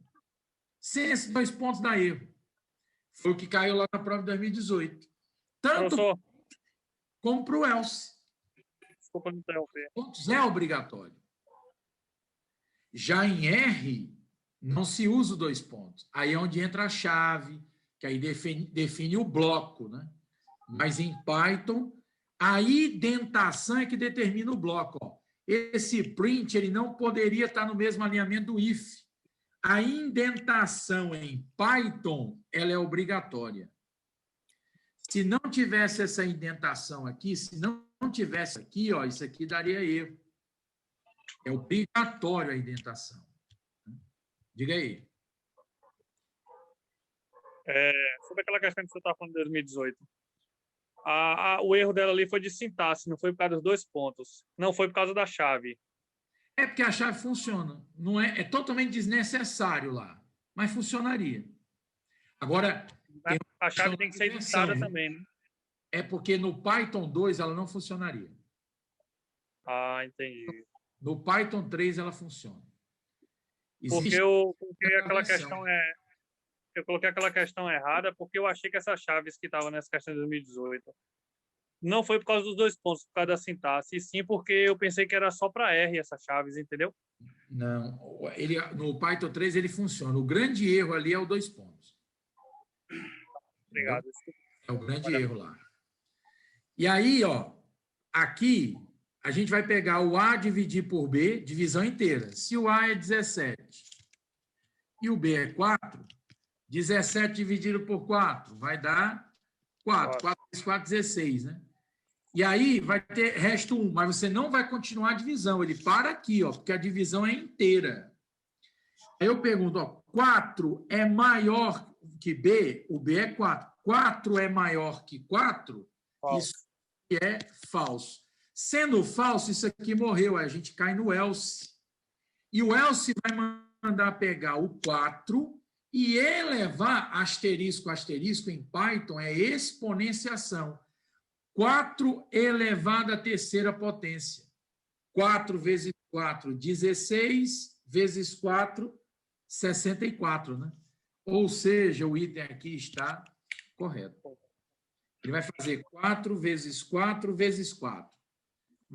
Sem esses 2 pontos dá erro. Foi o que caiu lá na prova de 2018. Tanto como para o else. Desculpa não interromper. Pontos é obrigatório. Já em R, não se usa o 2 pontos. Aí é onde entra a chave, que aí define o bloco, né? Mas em Python, a indentação é que determina o bloco. Ó. Esse print ele não poderia estar no mesmo alinhamento do if. A indentação em Python ela é obrigatória. Se não tivesse essa indentação aqui, se não tivesse aqui, ó, isso aqui daria erro. É obrigatório a indentação. Diga aí. Sobre aquela questão que você está falando de 2018. O erro dela ali foi de sintaxe, não foi por causa dos 2 pontos. Não, foi por causa da chave. É porque a chave funciona. Não é totalmente desnecessário lá. mas funcionaria. Agora, a chave tem que ser editada também, né? É porque no Python 2 ela não funcionaria. Ah, entendi. No Python 3 ela funciona. Porque eu coloquei aquela questão eu coloquei aquela questão errada porque eu achei que essas chaves que estavam nessa questão de 2018 não foi por causa dos 2 pontos, por causa da sintaxe, e sim porque eu pensei que era só para R essas chaves, entendeu? Não, no Python 3 ele funciona. O grande erro ali é o 2 pontos. Obrigado. É o grande erro lá. E aí, ó, aqui a gente vai pegar o A dividir por B, divisão inteira. Se o A é 17 e o B é 4, 17 dividido por 4 vai dar 4. 4 vezes 4, 16, né? E aí vai ter resto 1, mas você não vai continuar a divisão. Ele para aqui, ó, porque a divisão é inteira. Aí eu pergunto, ó, 4 é maior que B? O B é 4. 4 é maior que 4? Isso é falso. Sendo falso, isso aqui morreu. Aí a gente cai no else. E o else vai mandar pegar o 4 e elevar asterisco, asterisco em Python é exponenciação. 4 elevado à terceira potência. 4 vezes 4, 16, vezes 4, 64, né? Ou seja, o item aqui está correto. Ele vai fazer 4 vezes 4 vezes 4.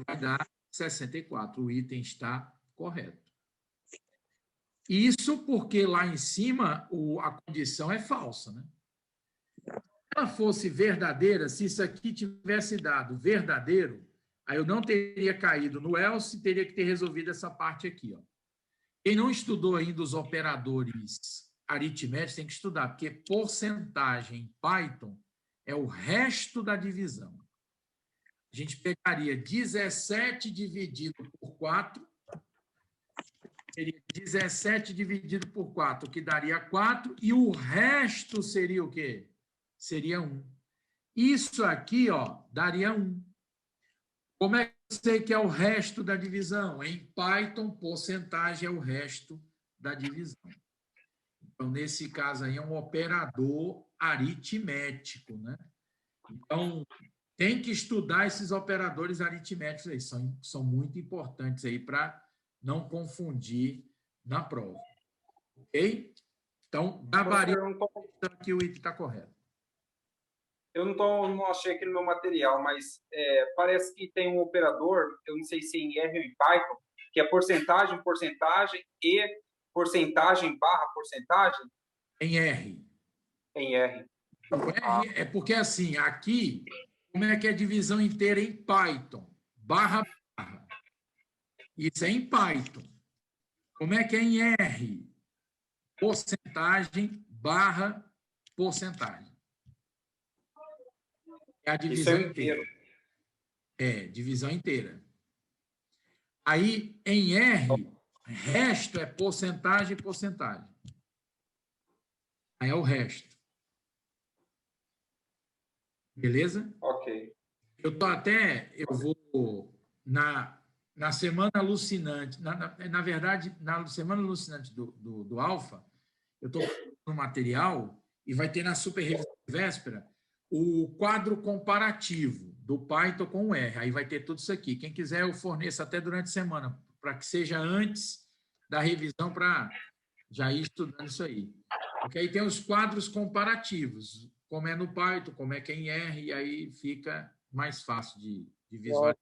Vai dar 64. O item está correto. Isso porque lá em cima a condição é falsa, né? Se ela fosse verdadeira, se isso aqui tivesse dado verdadeiro, aí eu não teria caído no else, teria que ter resolvido essa parte aqui, ó. Quem não estudou ainda os operadores aritméticos tem que estudar, porque porcentagem em Python é o resto da divisão. A gente pegaria 17 dividido por 4, seria 17 dividido por 4, que daria 4, e o resto seria o quê? Seria 1. Isso aqui, ó, daria 1. Como é que eu sei que é o resto da divisão? Em Python, porcentagem é o resto da divisão. Então, nesse caso aí, é um operador aritmético, né? Então, tem que estudar esses operadores aritméticos aí, são muito importantes aí para não confundir na prova. Ok? Então, gabarito aqui o item está correto. Eu não achei aqui no meu material, mas parece que tem um operador, eu não sei se em R ou em Python, que é porcentagem, porcentagem e porcentagem barra porcentagem. Em R. Em R. O R é porque, assim, aqui, como é que é a divisão inteira em Python? Barra, barra. Isso é em Python. Como é que é em R? Porcentagem barra porcentagem. É a divisão inteira. Divisão inteira. Aí, em R, resto é porcentagem, porcentagem. Aí é o resto. Beleza? Ok. Eu vou na semana alucinante, na verdade, na semana alucinante do Alfa, eu estou no material e vai ter na super revisão de véspera o quadro comparativo do Python com o R. Aí vai ter tudo isso aqui. Quem quiser, eu forneço até durante a semana, para que seja antes da revisão, para já ir estudando isso aí. Porque aí tem os quadros comparativos, como é no Python, como é que é em R, e aí fica mais fácil de visualizar.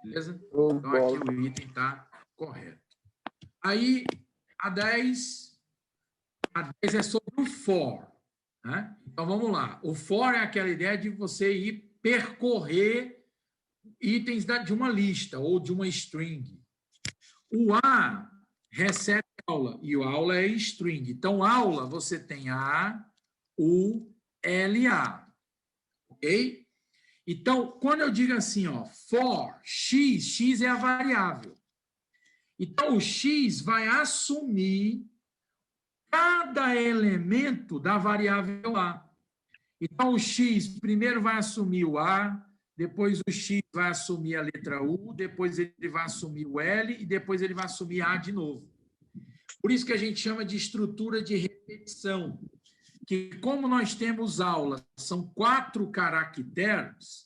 Beleza? Então, aqui o item está correto. Aí, a 10 é sobre o for. Né? Então, vamos lá. O for é aquela ideia de você ir percorrer itens de uma lista ou de uma string. O A recebe aula, e o aula é string. Então, aula, você tem A, U, L, A. Ok? Então, quando eu digo assim, ó, for x, x é a variável. Então, o x vai assumir cada elemento da variável A. Então, o x primeiro vai assumir o A, depois o x vai assumir a letra U, depois ele vai assumir o L e depois ele vai assumir A de novo. Por isso que a gente chama de estrutura de repetição, que como nós temos aulas, são 4 caracteres,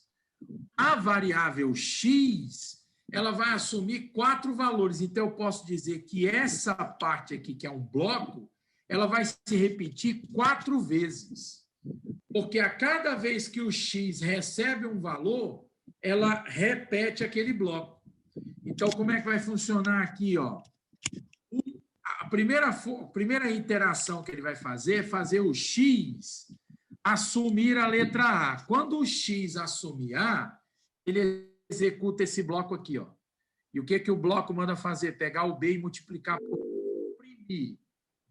a variável x, ela vai assumir 4 valores. Então, eu posso dizer que essa parte aqui, que é um bloco, ela vai se repetir 4 vezes. Porque a cada vez que o x recebe um valor, ela repete aquele bloco. Então, como é que vai funcionar aqui, ó? A primeira interação que ele vai fazer é fazer o x assumir a letra A. Quando o x assumir A, ele executa esse bloco aqui, ó. E o que que o bloco manda fazer? Pegar o B e multiplicar por imprimir.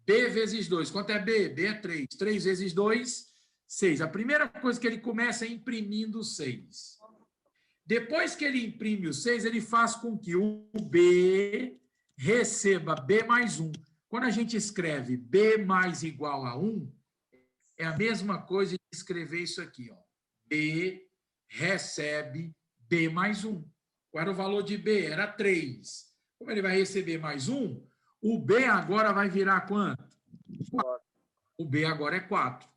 B vezes 2. Quanto é B? B é 3. 3 vezes 2, 6. A primeira coisa que ele começa é imprimindo 6. Depois que ele imprime o 6, ele faz com que o B receba B mais 1. Quando a gente escreve B mais igual a 1, é a mesma coisa de escrever isso aqui, ó. B recebe B mais 1. Qual era o valor de B? Era 3. Como ele vai receber mais 1, o B agora vai virar quanto? 4. O B agora é 4.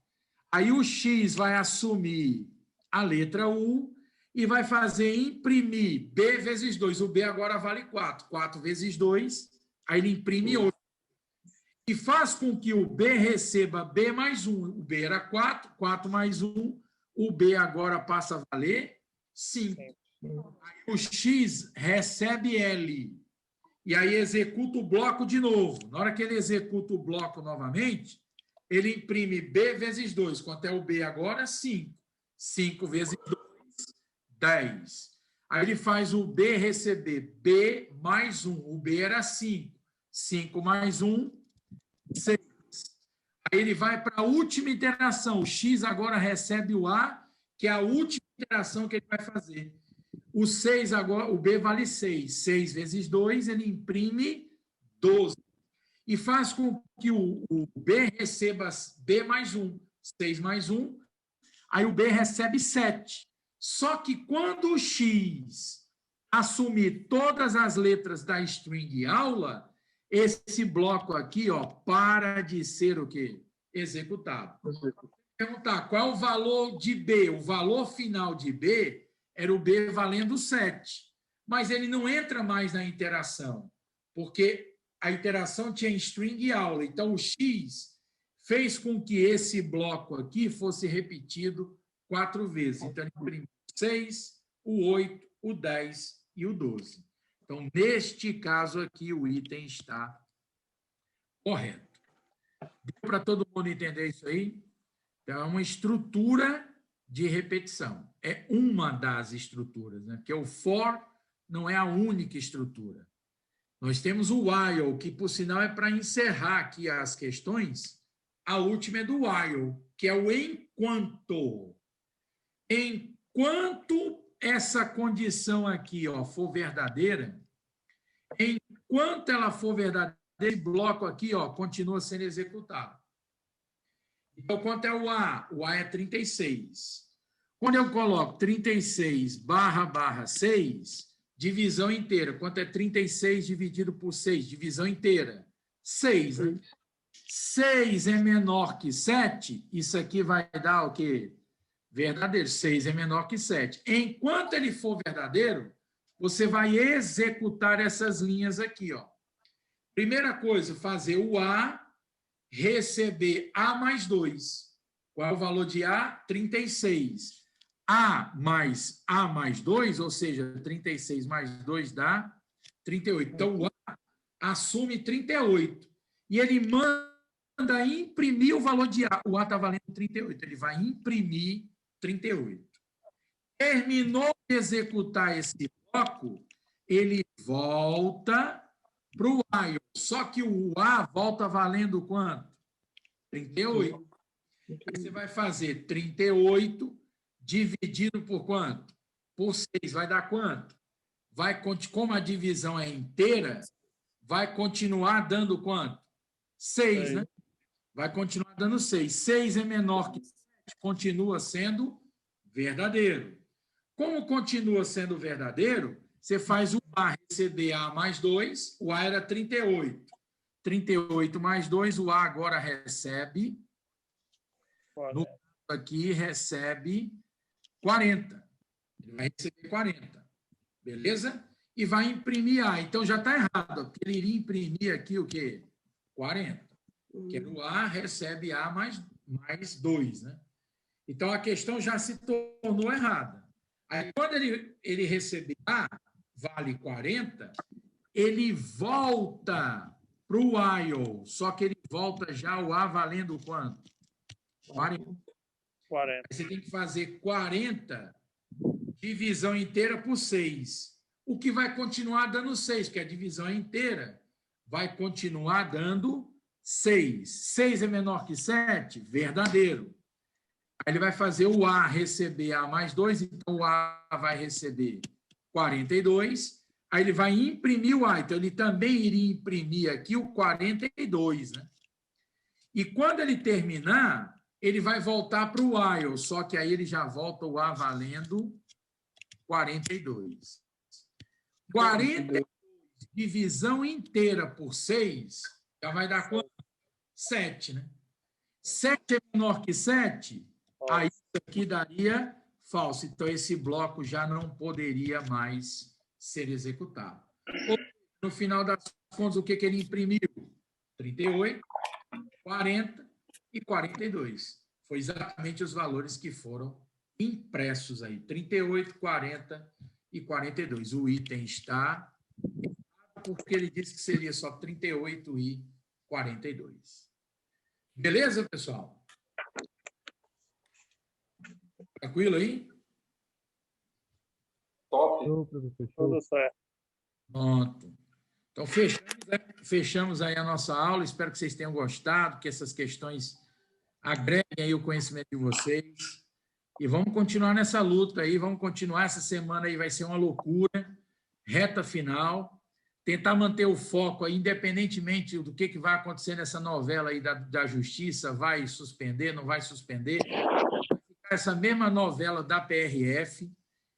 Aí o X vai assumir a letra U e vai fazer imprimir B vezes 2. O B agora vale 4. 4 vezes 2, aí ele imprime 8. E faz com que o B receba B mais 1. O B era 4, 4 mais 1. O B agora passa a valer 5. Aí o X recebe L. E aí executa o bloco de novo. Na hora que ele executa o bloco novamente, ele imprime B vezes 2. Quanto é o B agora? 5. 5 vezes 2, 10. Aí ele faz o B receber B mais 1. O B era 5. 5 mais 1, 6. Aí ele vai para a última interação. O X agora recebe o A, que é a última interação que ele vai fazer. O 6 agora, o B vale 6. 6 vezes 2, ele imprime 12. E faz com que o B receba B mais 1. 6 mais 1. Aí o B recebe 7. Só que quando o X assumir todas as letras da string aula, esse bloco aqui, ó, para de ser o quê? Executado. Perguntar qual é o valor de B? O valor final de B era o B valendo 7. Mas ele não entra mais na interação, porque a interação tinha string aula. Então, o X fez com que esse bloco aqui fosse repetido 4 vezes. Então, ele imprimiu 6, o 8, o 10 e o 12. Então, neste caso aqui, o item está correto. Deu para todo mundo entender isso aí? Então, é uma estrutura de repetição. É uma das estruturas, né? Porque o for não é a única estrutura. Nós temos o while, que, por sinal, é para encerrar aqui as questões. A última é do while, que é o enquanto. Enquanto essa condição aqui, ó, for verdadeira, enquanto ela for verdadeira, esse bloco aqui, ó, continua sendo executado. Então, quanto é o A? O A é 36. Quando eu coloco 36 / 6, divisão inteira. Quanto é 36 dividido por 6? Divisão inteira. 6, né? 6 é menor que 7, isso aqui vai dar o quê? Verdadeiro. 6 é menor que 7. Enquanto ele for verdadeiro, você vai executar essas linhas aqui, ó. Primeira coisa, fazer o A receber A mais 2. Qual é o valor de A? 36. A mais 2, ou seja, 36 mais 2 dá 38. Então, o A assume 38. E ele manda imprimir o valor de A. O A está valendo 38. Ele vai imprimir 38. Terminou de executar esse bloco, ele volta para o while. Só que o A volta valendo quanto? 38. Aí você vai fazer 38 dividido por quanto? Por 6. Vai dar quanto? Como a divisão é inteira, vai continuar dando quanto? 6, né? Vai continuar dando 6. 6 é menor que 7, continua sendo verdadeiro. Como continua sendo verdadeiro, você faz o A receber A mais 2, o A era 38. 38 mais 2, o A agora recebe, no aqui recebe 40. Ele vai receber 40. Beleza? E vai imprimir A. Então, já está errado, porque ele iria imprimir aqui o quê? 40. Que o A recebe A mais 2, né? Então, a questão já se tornou errada. Aí, quando ele receber A, vale 40, ele volta para o while, só que ele volta já o A valendo quanto? 40. Aí você tem que fazer 40 divisão inteira por 6. O que vai continuar dando 6, porque a divisão inteira vai continuar dando 6. 6 é menor que 7? Verdadeiro. Aí ele vai fazer o A receber A mais 2, então o A vai receber 42. Aí ele vai imprimir o A, então ele também iria imprimir aqui o 42, né? E quando ele terminar, ele vai voltar para o while, só que aí ele já volta o A valendo 42. 42 divisão inteira por 6 já vai dar quanto? 7, né? 7 é menor que 7? Aí isso aqui daria falso. Então, esse bloco já não poderia mais ser executado. No final das contas, o que ele imprimiu? 38, 40 e 42. Foi exatamente os valores que foram impressos aí. 38, 40 e 42. O item está porque ele disse que seria só 38 e 42. Beleza, pessoal? Tranquilo aí? Top. Tudo certo. Pronto. Então, fechamos aí a nossa aula. Espero que vocês tenham gostado, que essas questões agreguem aí o conhecimento de vocês. E vamos continuar nessa luta aí, vamos continuar. Essa semana aí vai ser uma loucura, reta final. Tentar manter o foco aí, independentemente do que vai acontecer nessa novela aí da Justiça, vai suspender, não vai suspender. Vai ficar essa mesma novela da PRF.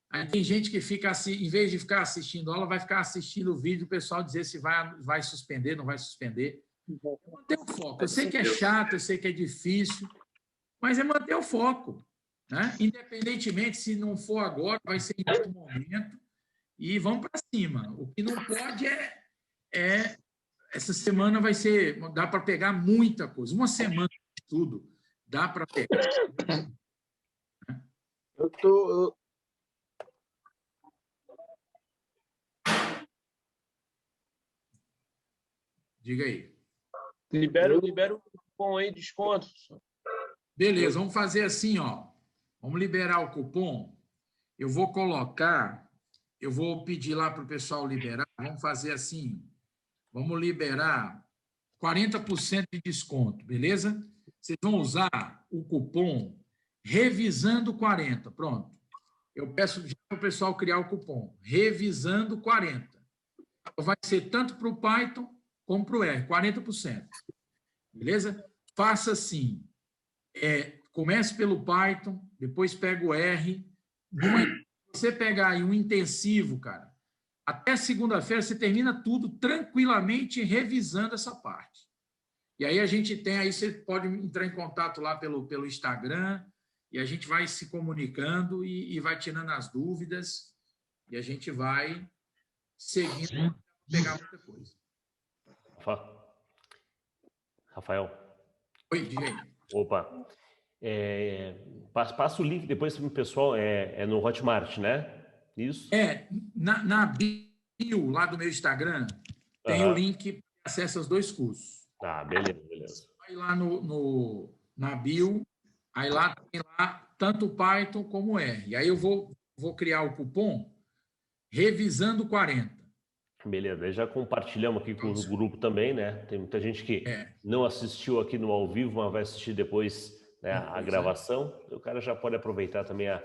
Aí tem gente que fica assim, em vez de ficar assistindo aula, vai ficar assistindo o vídeo do pessoal dizer se vai suspender, não vai suspender. É manter o foco. Eu sei que é chato, eu sei que é difícil, mas é manter o foco, né? Independentemente, se não for agora, vai ser em outro momento. E vamos para cima. O que não pode é essa semana vai ser, dá para pegar muita coisa. Uma semana de estudo dá para pegar. Diga aí. Libera o cupom aí, desconto. Beleza, vamos fazer assim, ó. Vamos liberar o cupom. Eu vou pedir lá para o pessoal liberar. Vamos fazer assim. Vamos liberar 40% de desconto, beleza? Vocês vão usar o cupom Revisando 40. Pronto. Eu peço para o pessoal criar o cupom Revisando 40. Vai ser tanto para o Python como para o R, 40%. Beleza? Faça assim. Comece pelo Python, depois pega o R. Você pegar aí um intensivo, cara, até segunda-feira você termina tudo tranquilamente revisando essa parte. E aí a gente tem, aí você pode entrar em contato lá pelo Instagram e a gente vai se comunicando e vai tirando as dúvidas e a gente vai seguindo para pegar muita coisa. Rafael. Oi, diga aí. Opa. Passa o link depois para o pessoal, no Hotmart, né? Isso? Na bio lá do meu Instagram tem o link para acesso aos 2 cursos. Tá, beleza. Vai lá na bio, aí lá tem tanto Python como R. E aí eu vou criar o cupom Revisando 40. Beleza, aí já compartilhamos aqui com o grupo também, né? Tem muita gente que não assistiu aqui no ao vivo, mas vai assistir depois, né, a gravação. O cara já pode aproveitar também a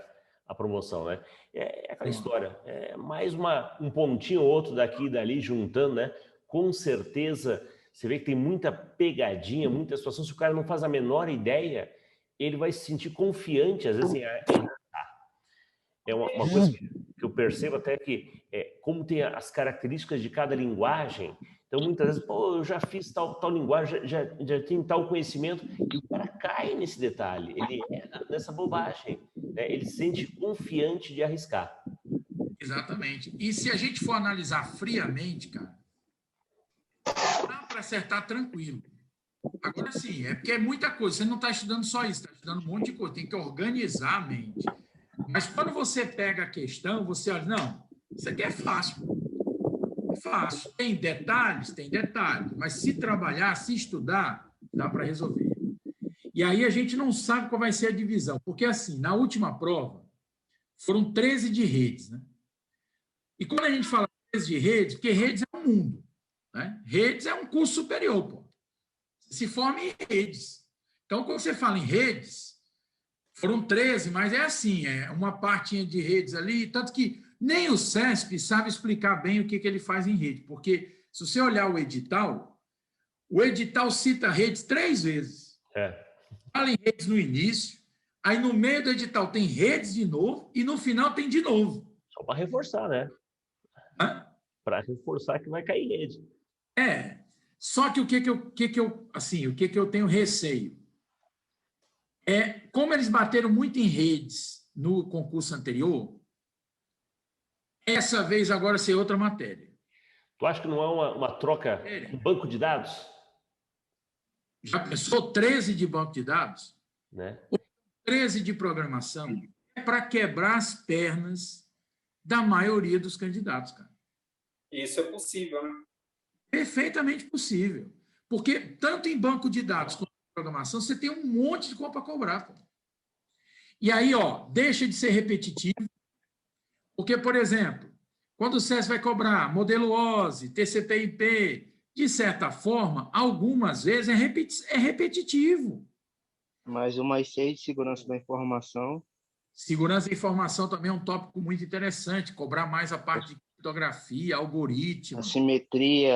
promoção, né? É aquela história, mais um pontinho ou outro daqui e dali juntando, né? Com certeza, você vê que tem muita pegadinha, muita situação. Se o cara não faz a menor ideia, ele vai se sentir confiante, às vezes, é uma coisa que eu percebo até que, como tem as características de cada linguagem, Então, muitas vezes, pô, eu já fiz tal linguagem, já tenho tal conhecimento, e o cara cai nesse detalhe, ele é nessa bobagem, né? Ele se sente confiante de arriscar. Exatamente. E se a gente for analisar friamente, cara, dá para acertar tranquilo. Agora sim, é porque é muita coisa. Você não está estudando só isso, está estudando um monte de coisa. Tem que organizar a mente. Mas quando você pega a questão, você olha, não, isso aqui é fácil. É fácil. Tem detalhes? Tem detalhes. Mas se trabalhar, se estudar, dá para resolver. E aí a gente não sabe qual vai ser a divisão. Porque, assim, na última prova, foram 13 de redes, né? E quando a gente fala 13 de redes, porque redes é um mundo, né? Redes é um curso superior, pô. Se forma em redes. Então, quando você fala em redes, foram 13, mas é assim, é uma partinha de redes ali, tanto que nem o CESP sabe explicar bem o que ele faz em rede, porque se você olhar o edital cita redes 3 vezes. Fala em redes no início, aí no meio do edital tem redes de novo, e no final tem de novo. Só para reforçar, né? Para reforçar que vai cair rede. Só que o que eu tenho receio é, como eles bateram muito em redes no concurso anterior, essa vez agora ser outra matéria. Tu acha que não é uma troca em banco de dados? Já pensou 13 de banco de dados? Né? 13 de programação é para quebrar as pernas da maioria dos candidatos, cara. Isso é possível, né? Perfeitamente possível. Porque tanto em banco de dados quanto em programação, você tem um monte de coisa para cobrar. Pô. E aí, deixa de ser repetitivo. Porque, por exemplo, quando o SES vai cobrar modelo OSI, TCP/IP, de certa forma, algumas vezes é repetitivo. Mais o mais 6 de segurança da informação. Segurança da informação também é um tópico muito interessante, cobrar mais a parte de criptografia, algoritmo. A simetria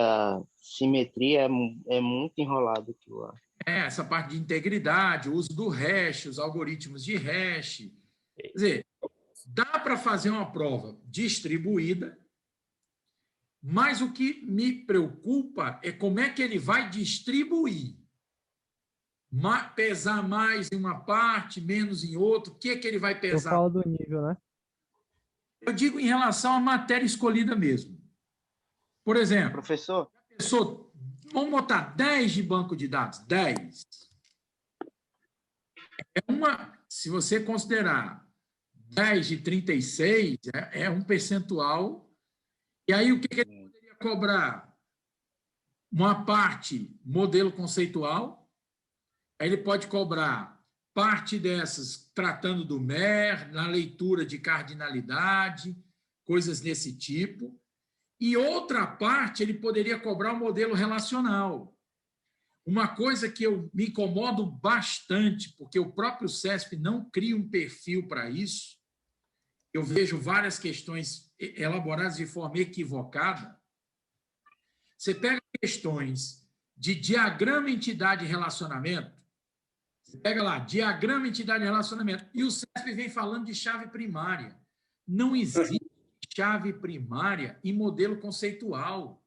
é muito enrolado aquilo lá. Essa parte de integridade, o uso do hash, os algoritmos de hash. Quer dizer, dá para fazer uma prova distribuída, mas o que me preocupa é como é que ele vai distribuir. Pesar mais em uma parte, menos em outra, o que é que ele vai pesar? Eu falo do nível, né? Eu digo em relação à matéria escolhida mesmo. Por exemplo, professor, vamos botar 10 de banco de dados, 10. Se você considerar 10 de 36, é um percentual. E aí o que ele poderia cobrar? Uma parte modelo conceitual, aí ele pode cobrar parte dessas tratando do MER, na leitura de cardinalidade, coisas desse tipo. E outra parte, ele poderia cobrar o modelo relacional. Uma coisa que eu me incomodo bastante, porque o próprio CESP não cria um perfil para isso. Eu vejo várias questões elaboradas de forma equivocada. Você pega questões de diagrama, entidade e relacionamento, você pega lá, diagrama, entidade e relacionamento, e o CESP vem falando de chave primária. Não existe chave primária em modelo conceitual.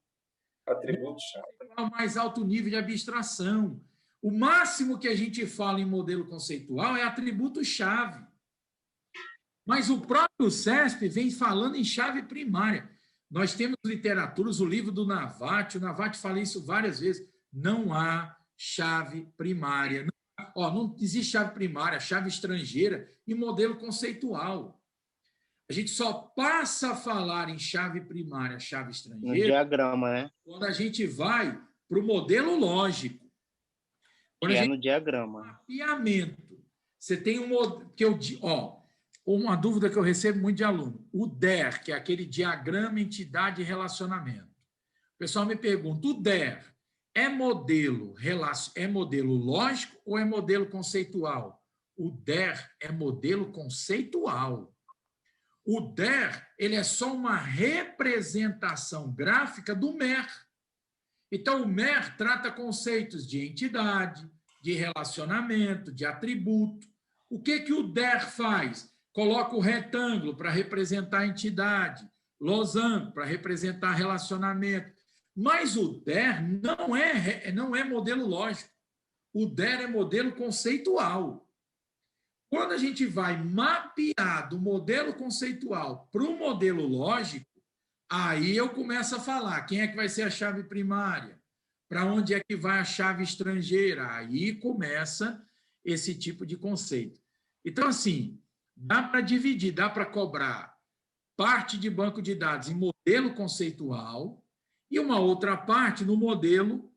Atributo-chave. É o mais alto nível de abstração. O máximo que a gente fala em modelo conceitual é atributo-chave. Mas o próprio CESP vem falando em chave primária. Nós temos literaturas, o livro do Navati, o Navati fala isso várias vezes, não há chave primária. Não existe chave primária, chave estrangeira e modelo conceitual. A gente só passa a falar em chave primária, chave estrangeira, no diagrama, né? Quando a gente vai para o modelo lógico. No diagrama. Mapeamento. Você tem um modelo que uma dúvida que eu recebo muito de aluno. O DER, que é aquele diagrama, entidade e relacionamento. O pessoal me pergunta, o DER é modelo lógico ou é modelo conceitual? O DER é modelo conceitual. O DER ele é só uma representação gráfica do MER. Então, o MER trata conceitos de entidade, de relacionamento, de atributo. O que o DER faz? Coloca o retângulo para representar a entidade, losango para representar relacionamento. Mas o DER não é modelo lógico. O DER é modelo conceitual. Quando a gente vai mapear do modelo conceitual para o modelo lógico, aí eu começo a falar quem é que vai ser a chave primária, para onde é que vai a chave estrangeira. Aí começa esse tipo de conceito. Então, assim, dá para dividir, dá para cobrar parte de banco de dados em modelo conceitual e uma outra parte no modelo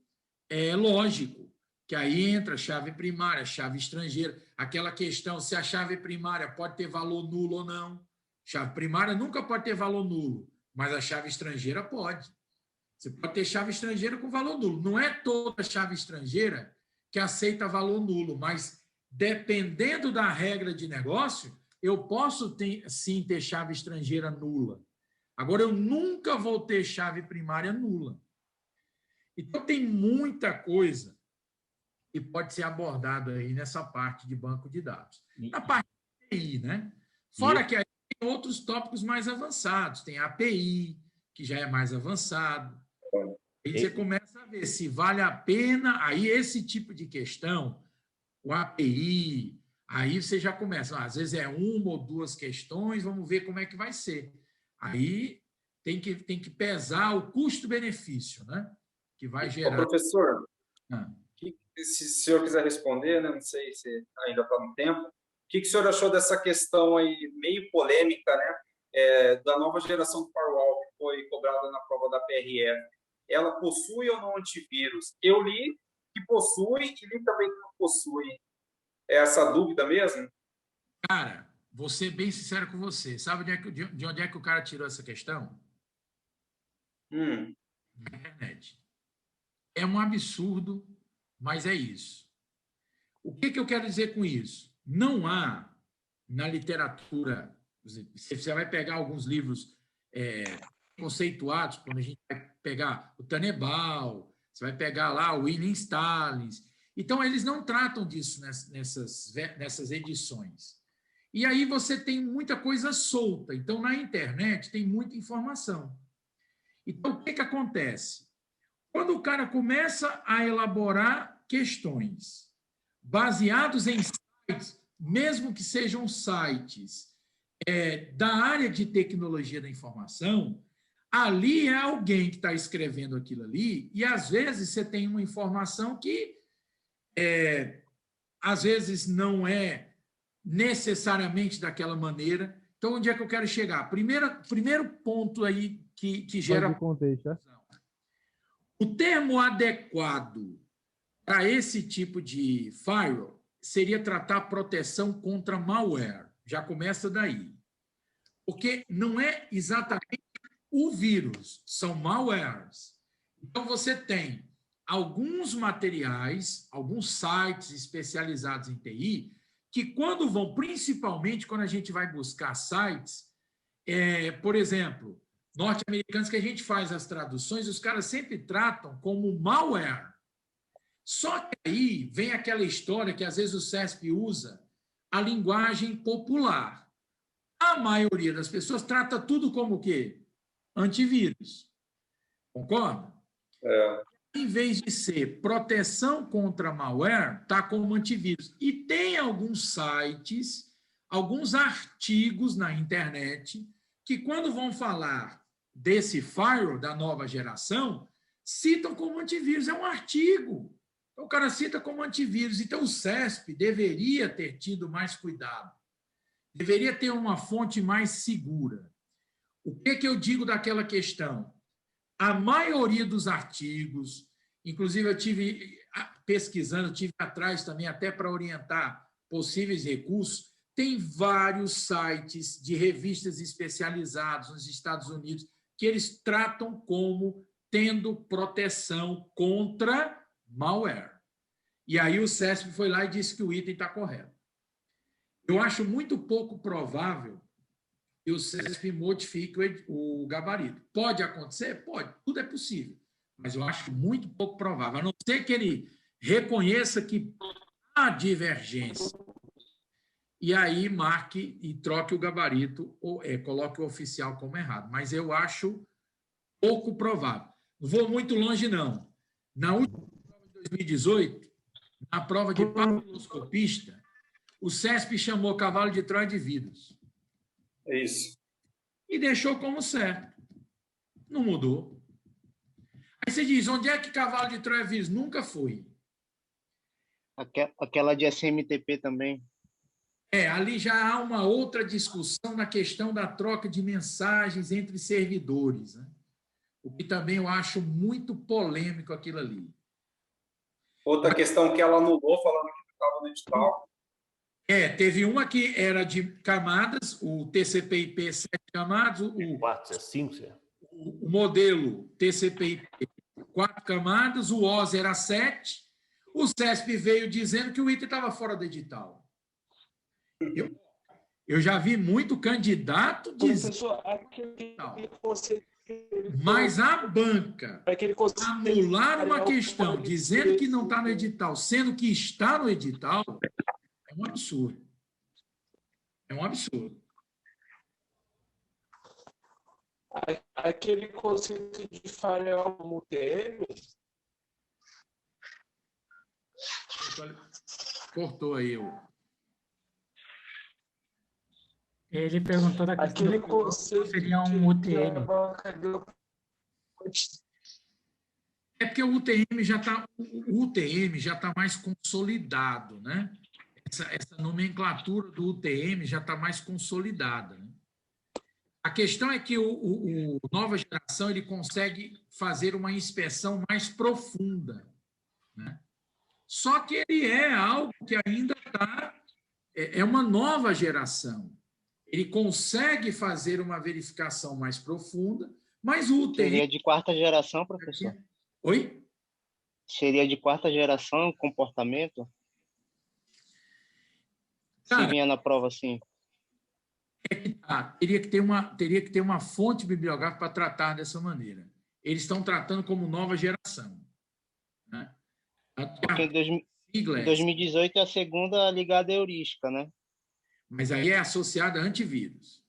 lógico, que aí entra chave primária, chave estrangeira, aquela questão se a chave primária pode ter valor nulo ou não. Chave primária nunca pode ter valor nulo, mas a chave estrangeira pode. Você pode ter chave estrangeira com valor nulo. Não é toda chave estrangeira que aceita valor nulo, mas dependendo da regra de negócio, eu posso sim ter chave estrangeira nula. Agora, eu nunca vou ter chave primária nula. Então, tem muita coisa que pode ser abordada aí nessa parte de banco de dados. Na parte de API, né? Fora que aí tem outros tópicos mais avançados. Tem a API, que já é mais avançado. Aí você começa a ver se vale a pena. Aí, esse tipo de questão, o API, aí você já começa. Às vezes é uma ou duas questões, vamos ver como é que vai ser. Aí tem que pesar o custo-benefício, né? Que vai gerar. Professor, se o senhor quiser responder, né? Não sei se ainda está no tempo. O que o senhor achou dessa questão aí, meio polêmica, né? Da nova geração do firewall que foi cobrada na prova da PRF? Ela possui ou não antivírus? Eu li que possui e li também que não possui. É essa dúvida mesmo? Cara, vou ser bem sincero com você. Sabe de onde é que o cara tirou essa questão? Da internet. É um absurdo, mas é isso. O que eu quero dizer com isso? Não há, na literatura, você vai pegar alguns livros conceituados, quando a gente vai pegar o Tannenbaum, você vai pegar lá o William Stallings. Então, eles não tratam disso nessas edições. E aí você tem muita coisa solta. Então, na internet, tem muita informação. Então, o que acontece? Quando o cara começa a elaborar questões baseados em sites, mesmo que sejam sites da área de tecnologia da informação, ali é alguém que está escrevendo aquilo ali, e às vezes você tem uma informação que às vezes não é necessariamente daquela maneira. Então, onde é que eu quero chegar? Primeiro ponto aí que gera... contexto, O termo adequado para esse tipo de firewall seria tratar proteção contra malware. Já começa daí. Porque não é exatamente o vírus, são malwares. Então, você tem alguns materiais, alguns sites especializados em TI, que quando vão, principalmente quando a gente vai buscar sites, por exemplo, norte-americanos que a gente faz as traduções, os caras sempre tratam como malware. Só que aí vem aquela história que às vezes o CESP usa, a linguagem popular. A maioria das pessoas trata tudo como o quê? Antivírus. Concorda? Em vez de ser proteção contra malware, está como antivírus. E tem alguns sites, alguns artigos na internet, que quando vão falar desse firewall da nova geração, citam como antivírus. É um artigo. Então, o cara cita como antivírus. Então, o CESP deveria ter tido mais cuidado. Deveria ter uma fonte mais segura. O que eu digo daquela questão? A maioria dos artigos, inclusive eu tive pesquisando, tive atrás também até para orientar possíveis recursos, tem vários sites de revistas especializados nos Estados Unidos que eles tratam como tendo proteção contra malware. E aí o CESP foi lá e disse que o item está correto. Eu acho muito pouco provável que o CESP modifique o gabarito. Pode acontecer? Pode, tudo é possível. Mas eu acho muito pouco provável, a não ser que ele reconheça que há divergência. E aí marque e troque o gabarito, ou coloque o oficial como errado. Mas eu acho pouco provável. Não vou muito longe, não. Na última prova de 2018, na prova de papiloscopista, o CESP chamou cavalo de Troia de vidros. É isso. E deixou como certo. Não mudou. Aí você diz, onde é que cavalo de Troia vidros? Nunca foi. Aquela de SMTP também. Ali já há uma outra discussão na questão da troca de mensagens entre servidores, né? O que também eu acho muito polêmico aquilo ali. Outra questão que ela anulou, falando que estava no edital. Teve uma que era de camadas, o TCP/IP 7 camadas, o modelo TCP/IP 4 camadas, o OS era 7, o CESP veio dizendo que o item estava fora do edital. Eu já vi muito candidato dizer. Mas a banca anular uma questão dizendo que não está no edital, sendo que está no edital, é um absurdo. É um absurdo. Aquele conceito de firewall UTM. Cortou aí Ele perguntou da questão aquele conceito seria um UTM. É porque o UTM já está mais consolidado, né? Essa nomenclatura do UTM já está mais consolidada, né? A questão é que o nova geração ele consegue fazer uma inspeção mais profunda, né? Só que ele é algo que ainda está... É uma nova geração. Ele consegue fazer uma verificação mais profunda, mas o UTM... Seria de quarta geração, professor? Oi? Seria de quarta geração o comportamento? Se vinha na prova assim. Teria que ter uma fonte bibliográfica para tratar dessa maneira. Eles estão tratando como nova geração, né? Porque em 2018 é a segunda ligada à heurística, né? Mas aí é associada a antivírus.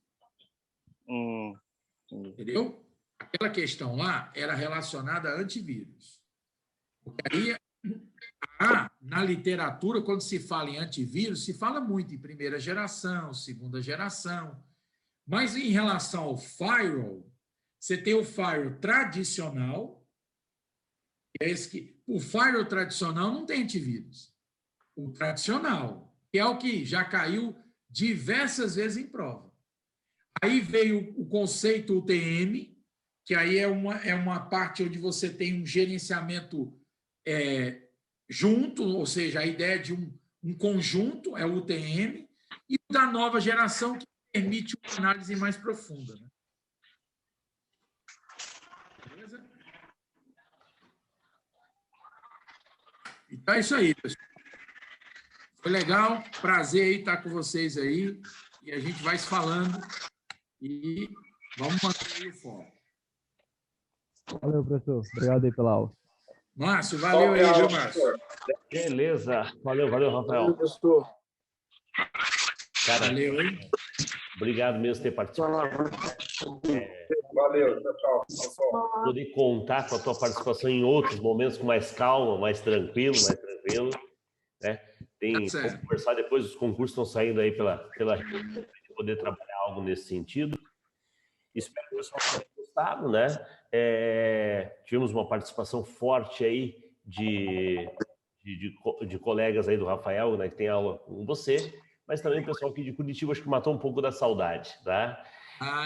Entendeu? Aquela questão lá era relacionada a antivírus. Porque aí, na literatura, quando se fala em antivírus, se fala muito em primeira geração, segunda geração. Mas em relação ao firewall, você tem o firewall tradicional, que é esse que... O firewall tradicional não tem antivírus. O tradicional, que é o que já caiu diversas vezes em prova. Aí veio o conceito UTM, que aí é uma parte onde você tem um gerenciamento junto, ou seja, a ideia de um conjunto, é o UTM, e da nova geração, que permite uma análise mais profunda, né? Beleza? Então é isso aí, pessoal. Foi legal, prazer aí estar com vocês aí, e a gente vai se falando e vamos manter aí o foco. Valeu, professor. Obrigado aí pela aula. Márcio, valeu aí, viu, Márcio? Beleza. Valeu, Rafael. Valeu, professor. Cara, valeu, hein? Obrigado mesmo por ter participado. Valeu, tchau. Poder contar com a tua participação em outros momentos com mais calma, mais tranquilo, né? Vamos conversar depois, os concursos estão saindo aí pela poder trabalhar algo nesse sentido. Espero que o pessoal tenha gostado, né? Tivemos uma participação forte aí de colegas aí do Rafael, né, que tem aula com você, mas também o pessoal aqui de Curitiba, acho que matou um pouco da saudade, tá?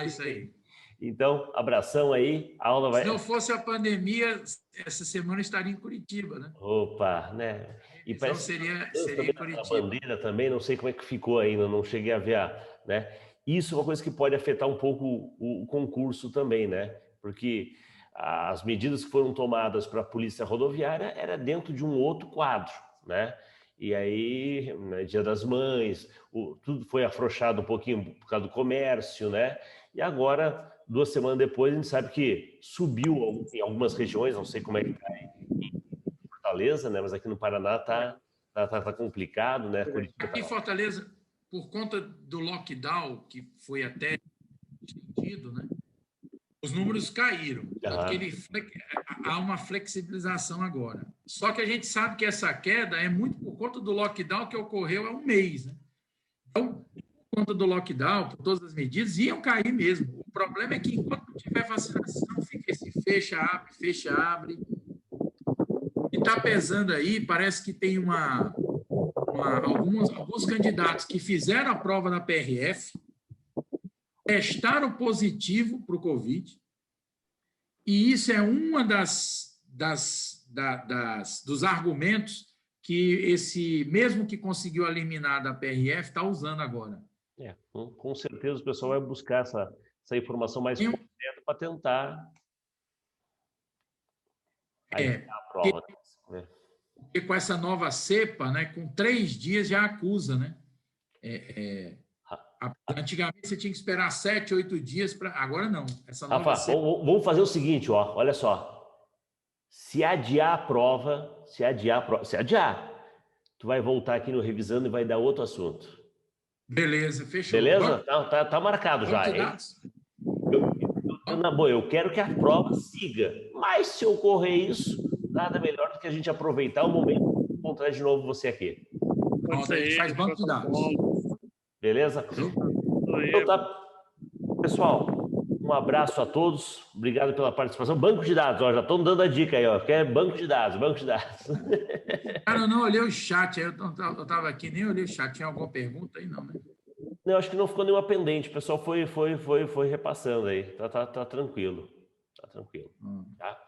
Isso aí. Então, abração aí, a aula vai... Se não fosse a pandemia, essa semana eu estaria em Curitiba, né? Opa, né? E então parece seria em Curitiba. A bandeira também, não sei como é que ficou ainda, não cheguei a ver, né? Isso é uma coisa que pode afetar um pouco o concurso também, né? Porque as medidas que foram tomadas para a polícia rodoviária era dentro de um outro quadro, né? E aí, né, Dia das Mães, tudo foi afrouxado um pouquinho por causa do comércio, né? E agora, 2 semanas depois, a gente sabe que subiu em algumas regiões, não sei como é que está em Fortaleza, né? Mas aqui no Paraná tá complicado, né? Aqui em Fortaleza, por conta do lockdown, que foi até estendido, né? Os números caíram. Tanto que há uma flexibilização agora. Só que a gente sabe que essa queda é muito por conta do lockdown que ocorreu há um mês. Né? Então, por conta do lockdown, por todas as medidas, iam cair mesmo. O problema é que enquanto não tiver vacinação, fica esse fecha, abre. E está pesando aí, parece que tem alguns candidatos que fizeram a prova da PRF, testaram positivo para o Covid, e isso é uma dos argumentos que esse, mesmo que conseguiu eliminar da PRF, está usando agora. Com certeza o pessoal vai buscar essa informação mais completa para tentar a prova. Porque com essa nova cepa, né, com 3 dias já acusa, né? Antigamente você tinha que esperar 7, 8 dias para. Agora não. Essa nova Rafa, vamos fazer o seguinte, ó. Olha só. Se adiar a prova, tu vai voltar aqui no Revisando e vai dar outro assunto. Beleza, fechou. Beleza? Tá marcado já, hein? Na boa, eu quero que a prova siga. Mas se ocorrer isso, nada melhor do que a gente aproveitar o momento e encontrar de novo você aqui. Pronto, a gente faz banco de dados. Beleza? Então tá. Pessoal, um abraço a todos. Obrigado pela participação. Banco de dados, ó, já estão dando a dica aí, ó. Quer banco de dados. Cara, eu não olhei o chat, eu estava aqui, nem olhei o chat. Tinha alguma pergunta aí, não, né? Não, acho que não ficou nenhuma pendente. O pessoal foi repassando aí. Tá tranquilo. Tá tranquilo. Tá?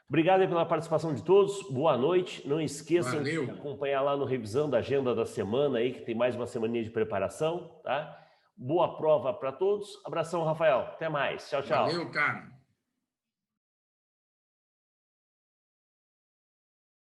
Obrigado aí pela participação de todos. Boa noite. Não esqueçam de acompanhar lá no Revisando a agenda da semana aí, que tem mais uma semaninha de preparação, tá? Boa prova para todos. Abração, Rafael. Até mais. Tchau, tchau. Valeu, cara.